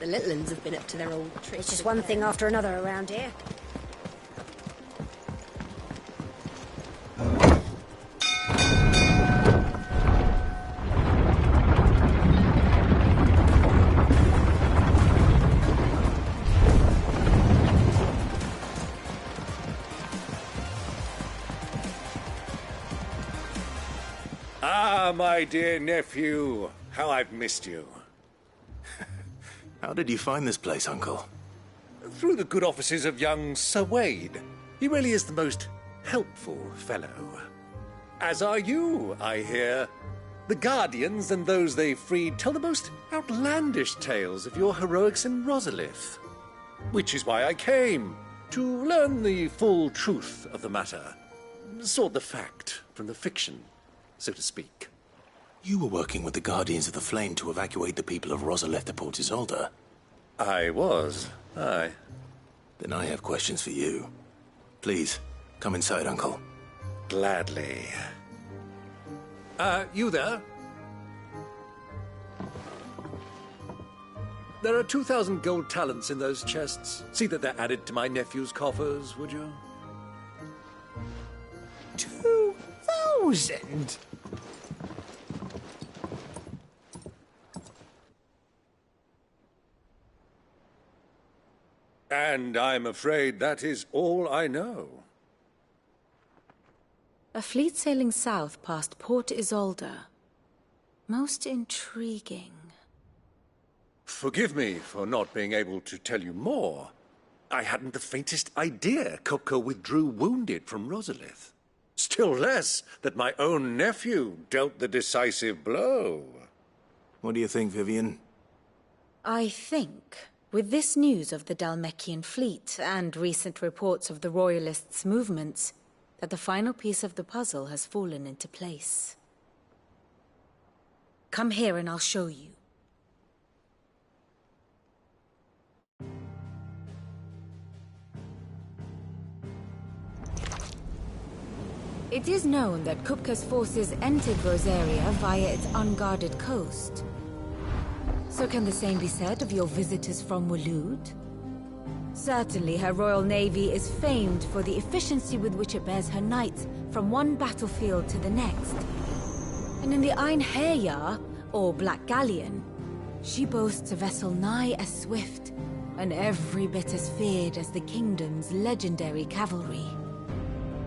The Littlands have been up to their old tricks. It's just one thing after another around here. Ah, my dear nephew. How I've missed you. How did you find this place, Uncle? Through the good offices of young Sir Wade. He really is the most helpful fellow. As are you, I hear. The Guardians and those they freed tell the most outlandish tales of your heroics in Rosalith. Which is why I came, to learn the full truth of the matter. Sort the fact from the fiction, so to speak. You were working with the Guardians of the Flame to evacuate the people of Rosalith to Port Isolde. I was, aye. Then I have questions for you. Please, come inside, Uncle. Gladly. You there? There are 2,000 gold talents in those chests. See that they're added to my nephew's coffers, would you? 2,000? And I'm afraid that is all I know. A fleet sailing south past Port Isolde. Most intriguing. Forgive me for not being able to tell you more. I hadn't the faintest idea Kopko withdrew wounded from Rosalith. Still less that my own nephew dealt the decisive blow. What do you think, Vivian? I think, with this news of the Dhalmekian fleet and recent reports of the Royalists' movements, that the final piece of the puzzle has fallen into place. Come here and I'll show you. It is known that Kupka's forces entered Rosaria via its unguarded coast. So can the same be said of your visitors from Waloed? Certainly her Royal Navy is famed for the efficiency with which it bears her knights from one battlefield to the next. And in the Einherjar, or Black Galleon, she boasts a vessel nigh as swift and every bit as feared as the kingdom's legendary cavalry.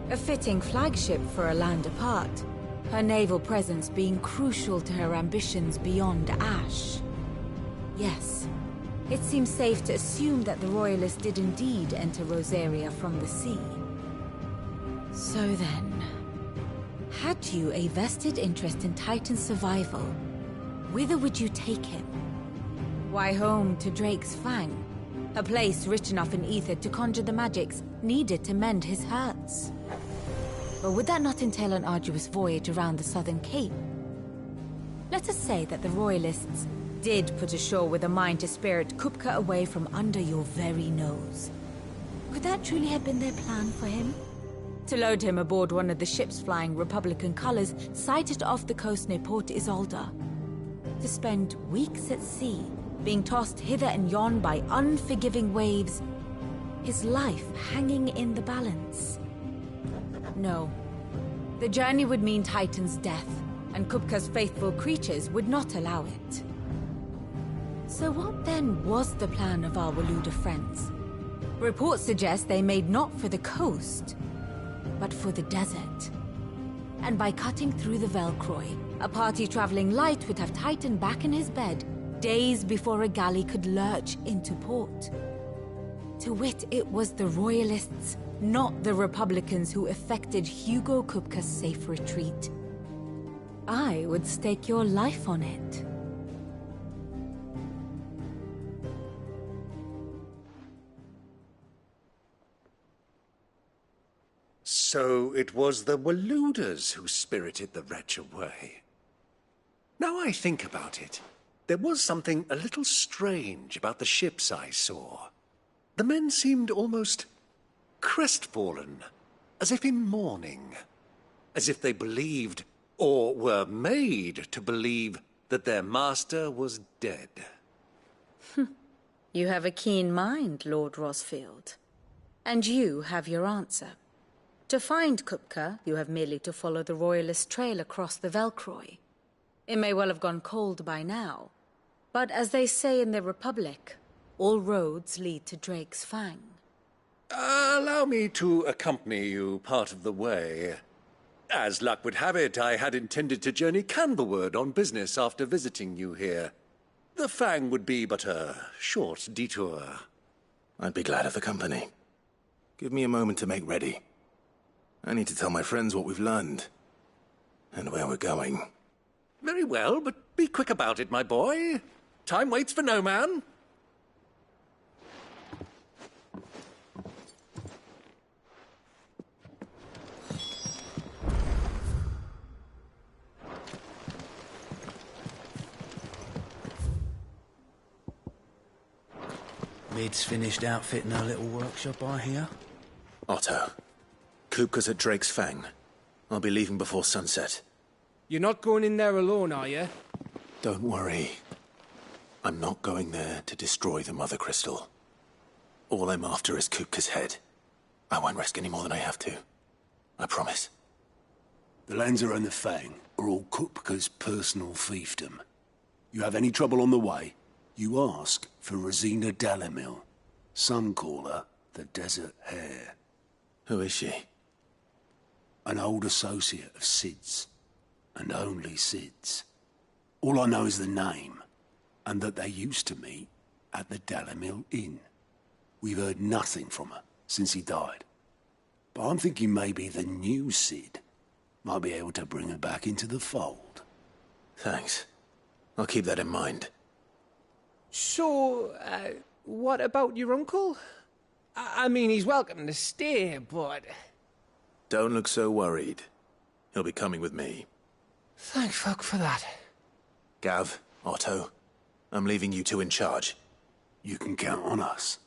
A fitting flagship for a land apart, her naval presence being crucial to her ambitions beyond Ash. Yes, it seems safe to assume that the Royalists did indeed enter Rosaria from the sea. So then, had you a vested interest in Titan's survival, whither would you take him? Why, home to Drake's Fang, a place rich enough in ether to conjure the magics needed to mend his hurts. But would that not entail an arduous voyage around the southern cape? Let us say that the Royalists did put ashore with a mind to spirit Kupka away from under your very nose. Could that truly have been their plan for him? To load him aboard one of the ships flying Republican colors sighted off the coast near Port Isolde? To spend weeks at sea, being tossed hither and yon by unforgiving waves, his life hanging in the balance? No. The journey would mean Titan's death, and Kupka's faithful creatures would not allow it. So what then was the plan of our Waluda friends? Reports suggest they made not for the coast, but for the desert. And by cutting through the Velcroy, a party traveling light would have Titan back in his bed days before a galley could lurch into port. To wit, it was the Royalists, not the Republicans, who effected Hugo Kupka's safe retreat. I would stake your life on it. So it was the Waludas who spirited the wretch away. Now I think about it, there was something a little strange about the ships I saw. The men seemed almost crestfallen, as if in mourning, as if they believed, or were made to believe, that their master was dead. You have a keen mind, Lord Rosfield. And you have your answer. To find Kupka, you have merely to follow the Royalist trail across the Velcroy. It may well have gone cold by now, but as they say in the Republic, all roads lead to Drake's Fang. Allow me to accompany you part of the way. As luck would have it, I had intended to journey Canberward on business after visiting you here. The Fang would be but a short detour. I'd be glad of the company. Give me a moment to make ready. I need to tell my friends what we've learned, and where we're going. Very well, but be quick about it, my boy. Time waits for no man. Mid's finished outfitting her little workshop, I hear. Otto, Kupka's at Drake's Fang. I'll be leaving before sunset. You're not going in there alone, are you? Don't worry. I'm not going there to destroy the Mother Crystal. All I'm after is Kupka's head. I won't risk any more than I have to. I promise. The Lanza and the Fang are all Kupka's personal fiefdom. You have any trouble on the way, you ask for Rosina Dalamil. Some call her the Desert Hare. Who is she? An old associate of Sid's, and only Sid's. All I know is the name, and that they used to meet at the Dalamil Inn. We've heard nothing from her since he died. But I'm thinking maybe the new Sid might be able to bring her back into the fold. Thanks. I'll keep that in mind. So, what about your uncle? I mean, he's welcome to stay, but... Don't look so worried. He'll be coming with me. Thank fuck for that. Gav, Otto, I'm leaving you two in charge. You can count on us.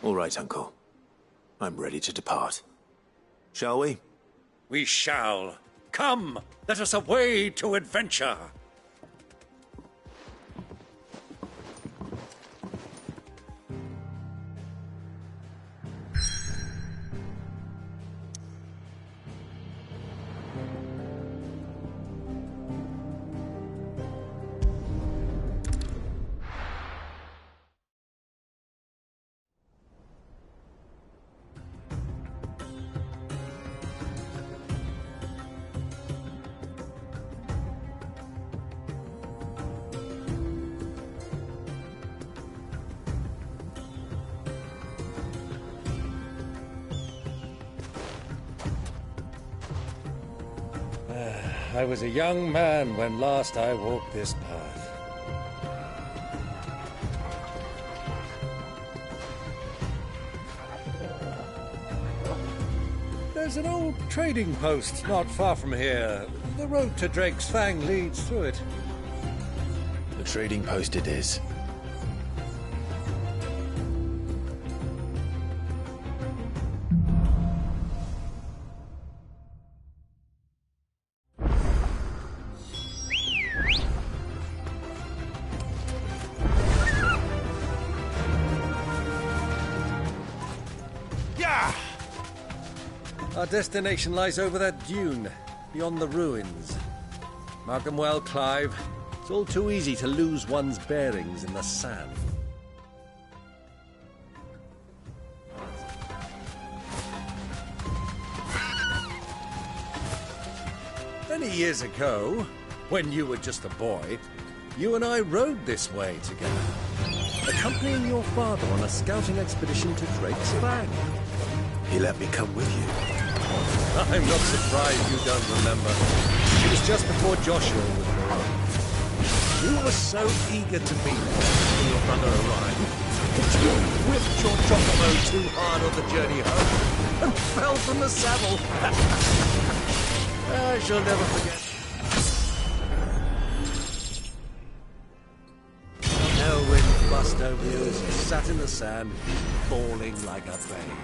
All right, Uncle. I'm ready to depart. Shall we? We shall. Come, let us away to adventure. I was a young man when last I walked this path. There's an old trading post not far from here. The road to Drake's Fang leads through it. The trading post it is. Our destination lies over that dune, beyond the ruins. Mark 'em well, Clive. It's all too easy to lose one's bearings in the sand. Many years ago, when you were just a boy, you and I rode this way together, accompanying your father on a scouting expedition to Drake's Fang. He let me come with you. I'm not surprised you don't remember. It was just before Joshua was born. You were so eager to be there when your brother arrived that you whipped your chocobo too hard on the journey home and fell from the saddle. I shall never forget. No wind bust over you as you sat in the sand, bawling like a babe.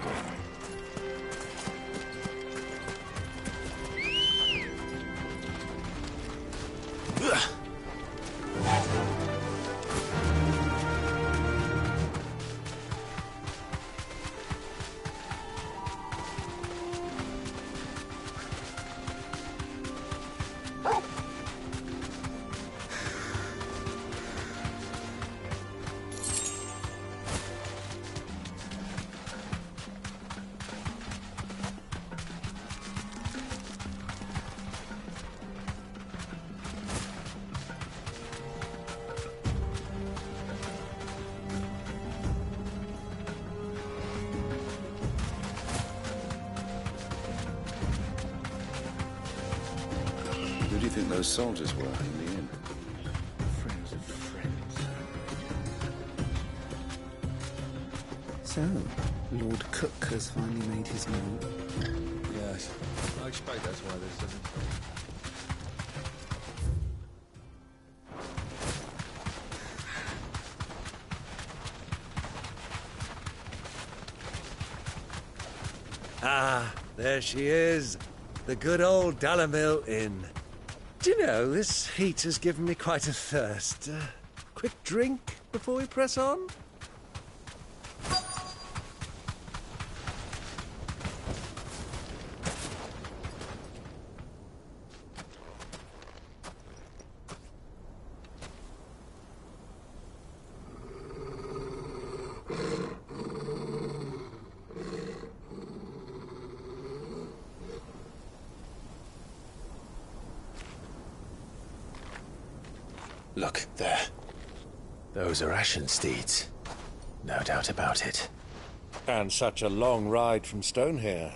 Who do you think those soldiers were in the inn? Friends of friends. So, Lord Cook has finally made his move. Yes, I expect that's why this doesn't. Ah, there she is. The good old Dalamil Inn. Do you know, this heat has given me quite a thirst. Quick drink before we press on? Look, there. Those are Ashen steeds. No doubt about it. And such a long ride from Stone here.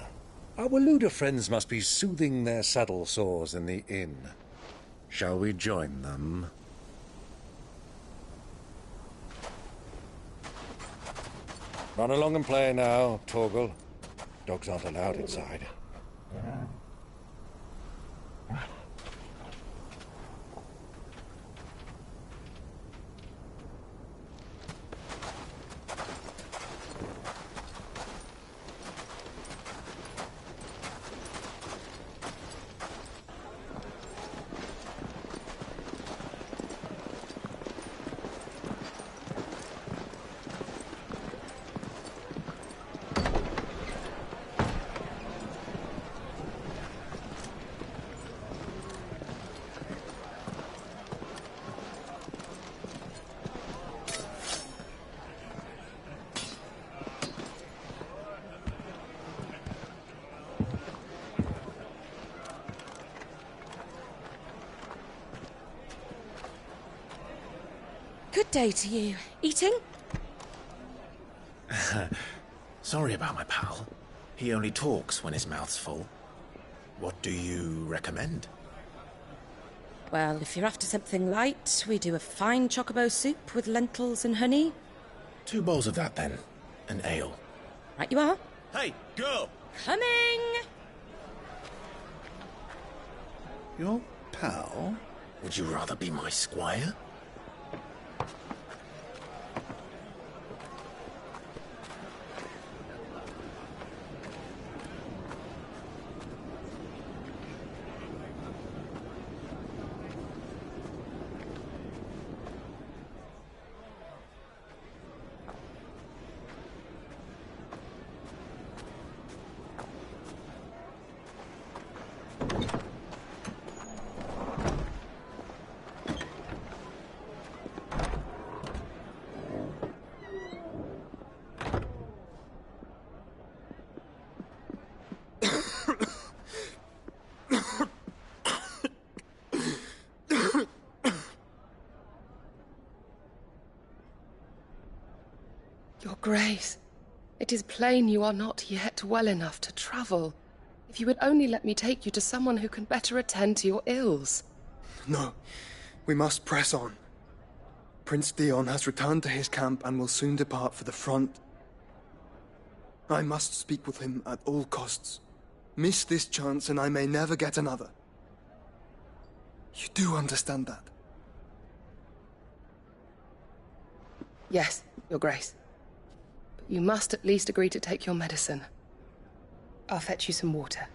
Our Waluda friends must be soothing their saddle sores in the inn. Shall we join them? Run along and play now, Torgal. Dogs aren't allowed inside. Good day to you. Eating? Sorry about my pal. He only talks when his mouth's full. What do you recommend? Well, if you're after something light, we do a fine chocobo soup with lentils and honey. 2 bowls of that, then. And ale. Right you are. Hey, go! Coming! Your pal? Would you rather be my squire? Your Grace, it is plain you are not yet well enough to travel. If you would only let me take you to someone who can better attend to your ills. No, we must press on. Prince Dion has returned to his camp and will soon depart for the front. I must speak with him at all costs. Miss this chance and I may never get another. You do understand that? Yes, Your Grace. But you must at least agree to take your medicine. I'll fetch you some water.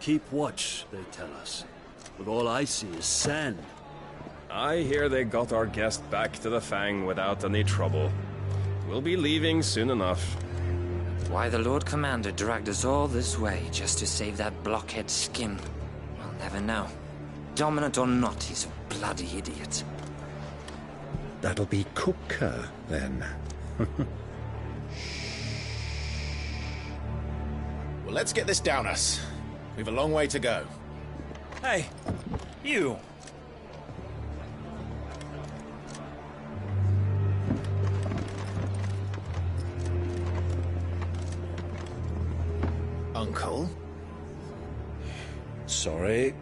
Keep watch, they tell us. But all I see is sand. I hear they got our guest back to the Fang without any trouble. We'll be leaving soon enough. Why the Lord Commander dragged us all this way just to save that blockhead skin, we'll never know. Dominant or not, he's a bloody idiot. That'll be Cooker, then. Well, let's get this down us. We've a long way to go. Hey, you! Uncle? Sorry.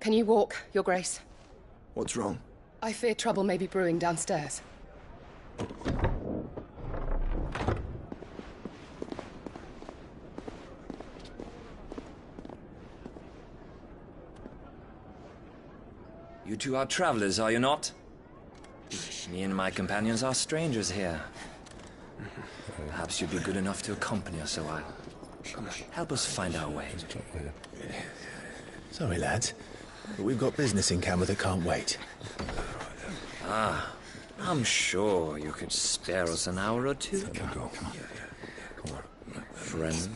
Can you walk, Your Grace? What's wrong? I fear trouble may be brewing downstairs. You two are travelers, are you not? Me and my companions are strangers here. Perhaps you'd be good enough to accompany us a while. Help us find our way. Sorry, lads, but we've got business in camera that can't wait. Ah, I'm sure you could spare us an hour or two. Come on. Friend.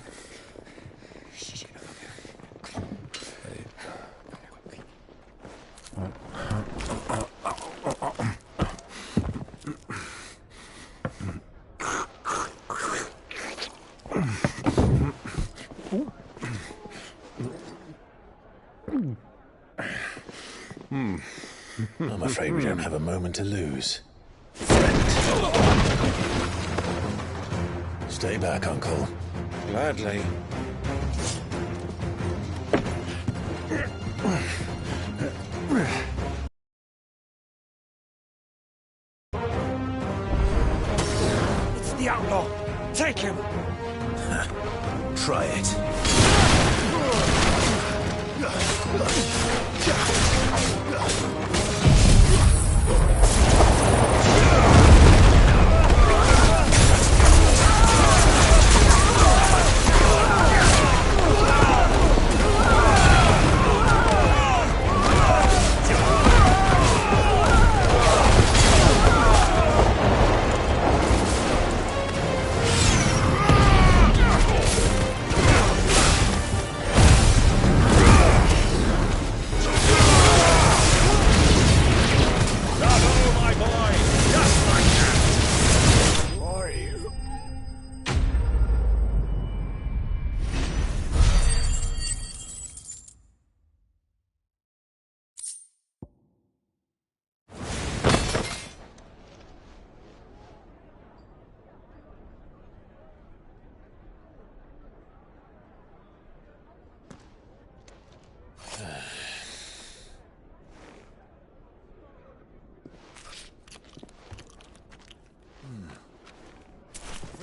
I'm afraid we don't have a moment to lose. Stay back, Uncle. Gladly.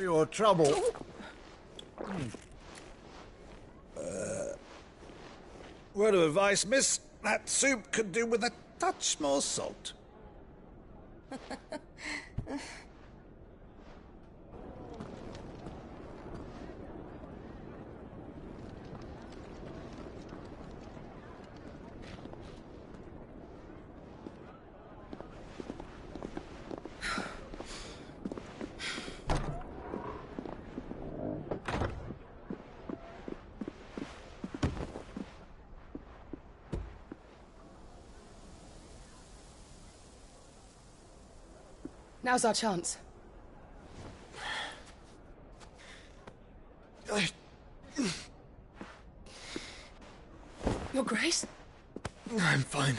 your trouble. Word of advice, miss. That soup could do with a touch more salt. Now's our chance. Your Grace? I'm fine.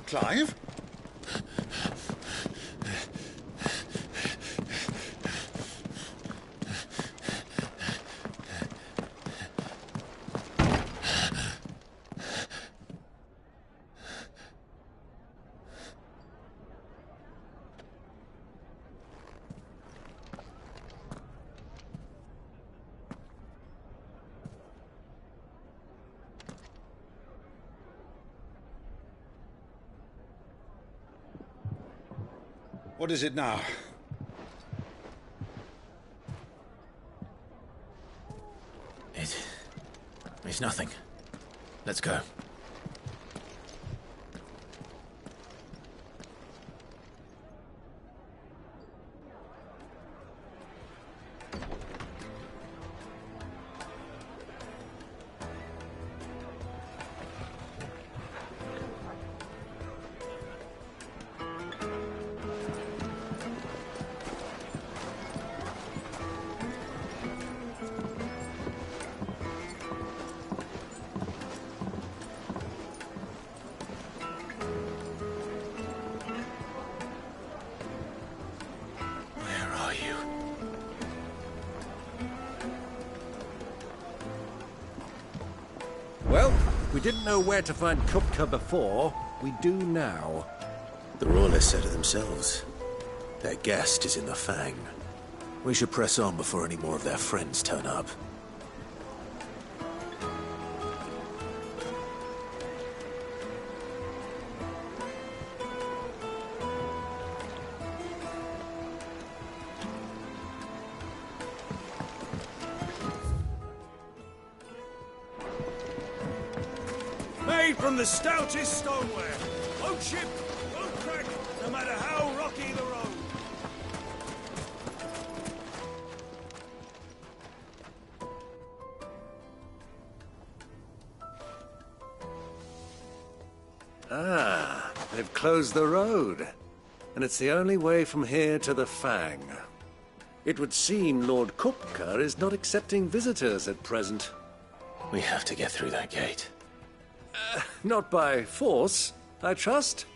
Clive? What is it now? It's nothing. Let's go. Well, we didn't know where to find Kupka before. We do now. The Royalists said it themselves. Their guest is in the Fang. We should press on before any more of their friends turn up. Made from the stoutest stoneware. Won't chip, won't crack, no matter how rocky the road. Ah, they've closed the road. And it's the only way from here to the Fang. It would seem Lord Kupka is not accepting visitors at present. We have to get through that gate. Not by force, I trust.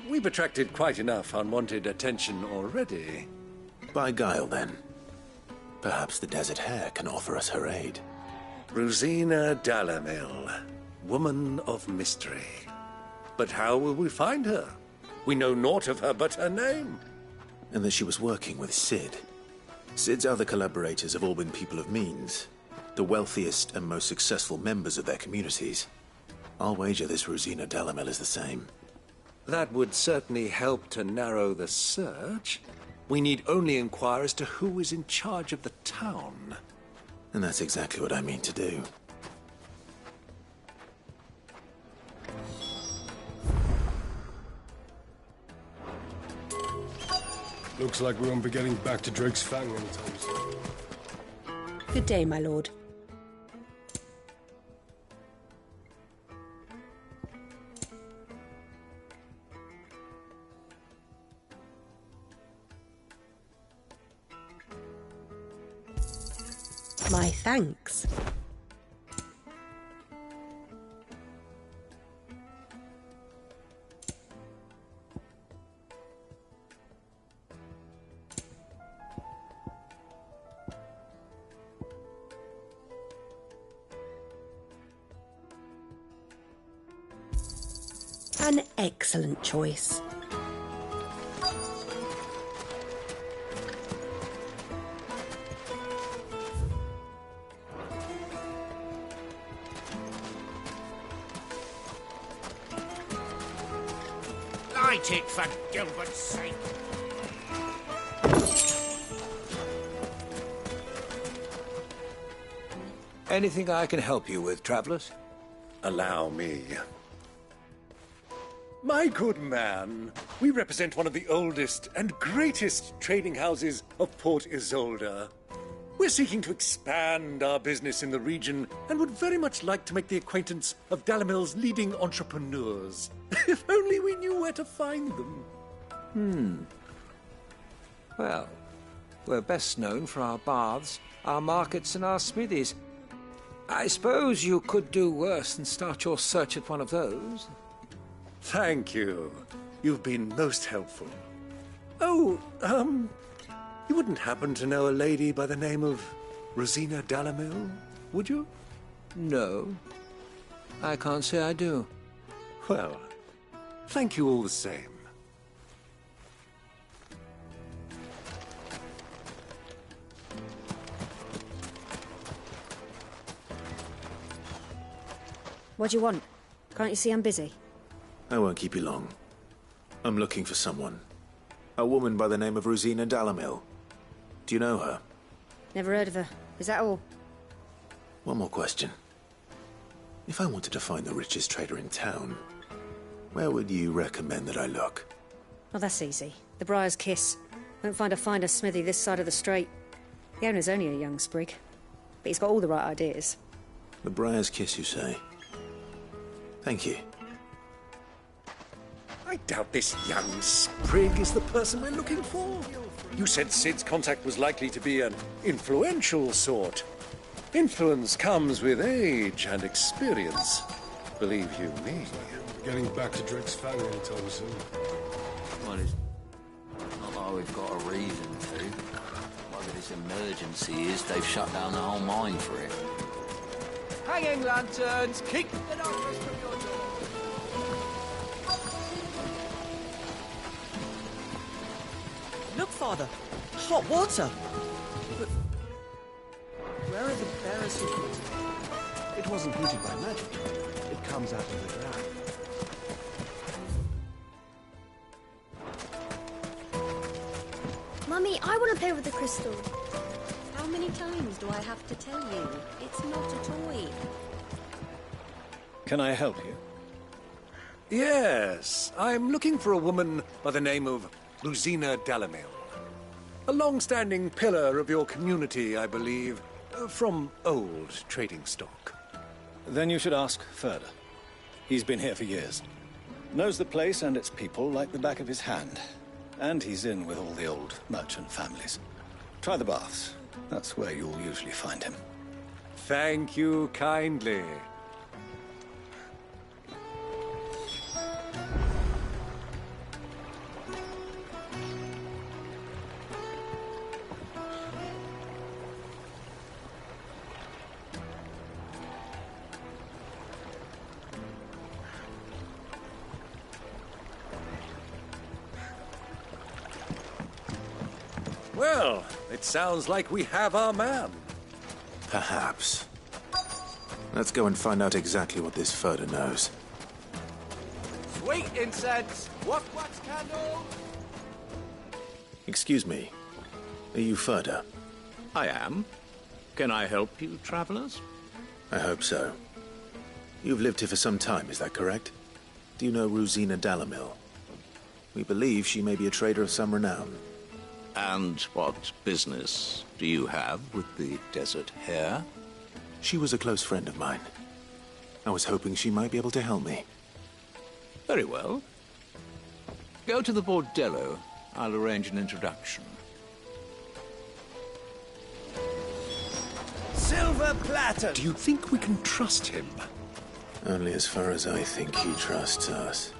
We've attracted quite enough unwanted attention already. By guile, then. Perhaps the Desert Hare can offer us her aid. Rosina Dalamil, woman of mystery. But how will we find her? We know naught of her but her name. And that she was working with Cid. Cid's other collaborators have all been people of means, the wealthiest and most successful members of their communities. I'll wager this Rosina Dalamil is the same. That would certainly help to narrow the search. We need only inquire as to who is in charge of the town. And that's exactly what I mean to do. Looks like we won't be getting back to Drake's Fang anytime soon. Good day, my lord. My thanks. An excellent choice. Light it, for Gilbert's sake. Anything I can help you with, travellers? Allow me. My good man, we represent one of the oldest and greatest trading houses of Port Isolde. We're seeking to expand our business in the region and would very much like to make the acquaintance of Dalamil's leading entrepreneurs. If only we knew where to find them. Well, we're best known for our baths, our markets, and our smithies. I suppose you could do worse than start your search at one of those. Thank you. You've been most helpful. Oh, you wouldn't happen to know a lady by the name of Rosina Dalamil, would you? No. I can't say I do. Well, thank you all the same. What do you want? Can't you see I'm busy? I won't keep you long. I'm looking for someone. A woman by the name of Rosina Dalamil. Do you know her? Never heard of her. Is that all? One more question. If I wanted to find the richest trader in town, where would you recommend that I look? Well, that's easy. The Briar's Kiss. Won't find a finer smithy this side of the strait. The owner's only a young sprig, but he's got all the right ideas. The Briar's Kiss, you say? Thank you. I doubt this young sprig is the person we're looking for. You said Sid's contact was likely to be an influential sort. Influence comes with age and experience. Believe you me. Getting back to Drake's Fang anytime soon. Well, it's not like we've got a reason to. Whatever this emergency is, they've shut down the whole mine for it. Hanging lanterns, keep the darkness from your door. Look, Father, hot water. But where are the bearers who put it? It wasn't heated by magic. It comes out of the ground. Mummy, I want to play with the crystal. How many times do I have to tell you? It's not a toy. Can I help you? Yes, I'm looking for a woman by the name of Rosina Dalamil. A long-standing pillar of your community, I believe, from old trading stock. Then you should ask Ferda. He's been here for years. Knows the place and its people like the back of his hand. And he's in with all the old merchant families. Try the baths. That's where you'll usually find him. Thank you kindly. Well, it sounds like we have our man. Perhaps. Let's go and find out exactly what this Ferda knows. Sweet incense, wax candle. Excuse me. Are you Ferda? I am. Can I help you, travelers? I hope so. You've lived here for some time, is that correct? Do you know Rosina Dalamil? We believe she may be a trader of some renown. And what business do you have with the desert hare? She was a close friend of mine. I was hoping she might be able to help me. Very well. Go to the bordello. I'll arrange an introduction. silver platter! Do you think we can trust him? Only as far as I think he trusts us.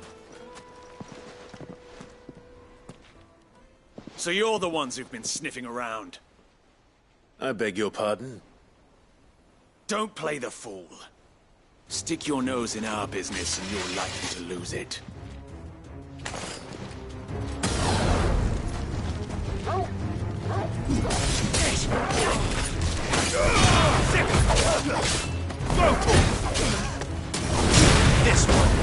So you're the ones who've been sniffing around? I beg your pardon? Don't play the fool. Stick your nose in our business and you're likely to lose it. This one.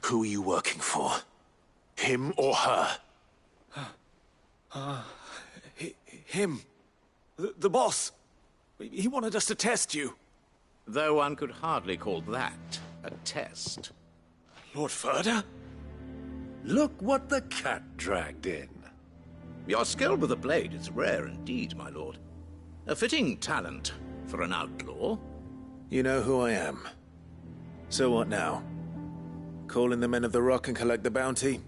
Who are you working for? Him or her? Him. The boss. He wanted us to test you. Though one could hardly call that a test. Lord Furder? Look what the cat dragged in. Your skill with the blade is rare indeed, my lord. A fitting talent for an outlaw. You know who I am. So what now? Call in the Men of the Rock and collect the bounty?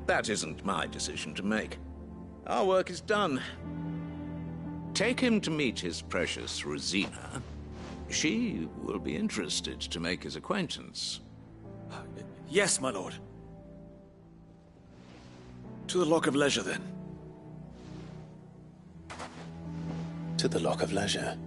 That isn't my decision to make. Our work is done. Take him to meet his precious Rosina. She will be interested to make his acquaintance. Yes, my lord. To the Lock of Leisure, then. To the Lock of Leisure.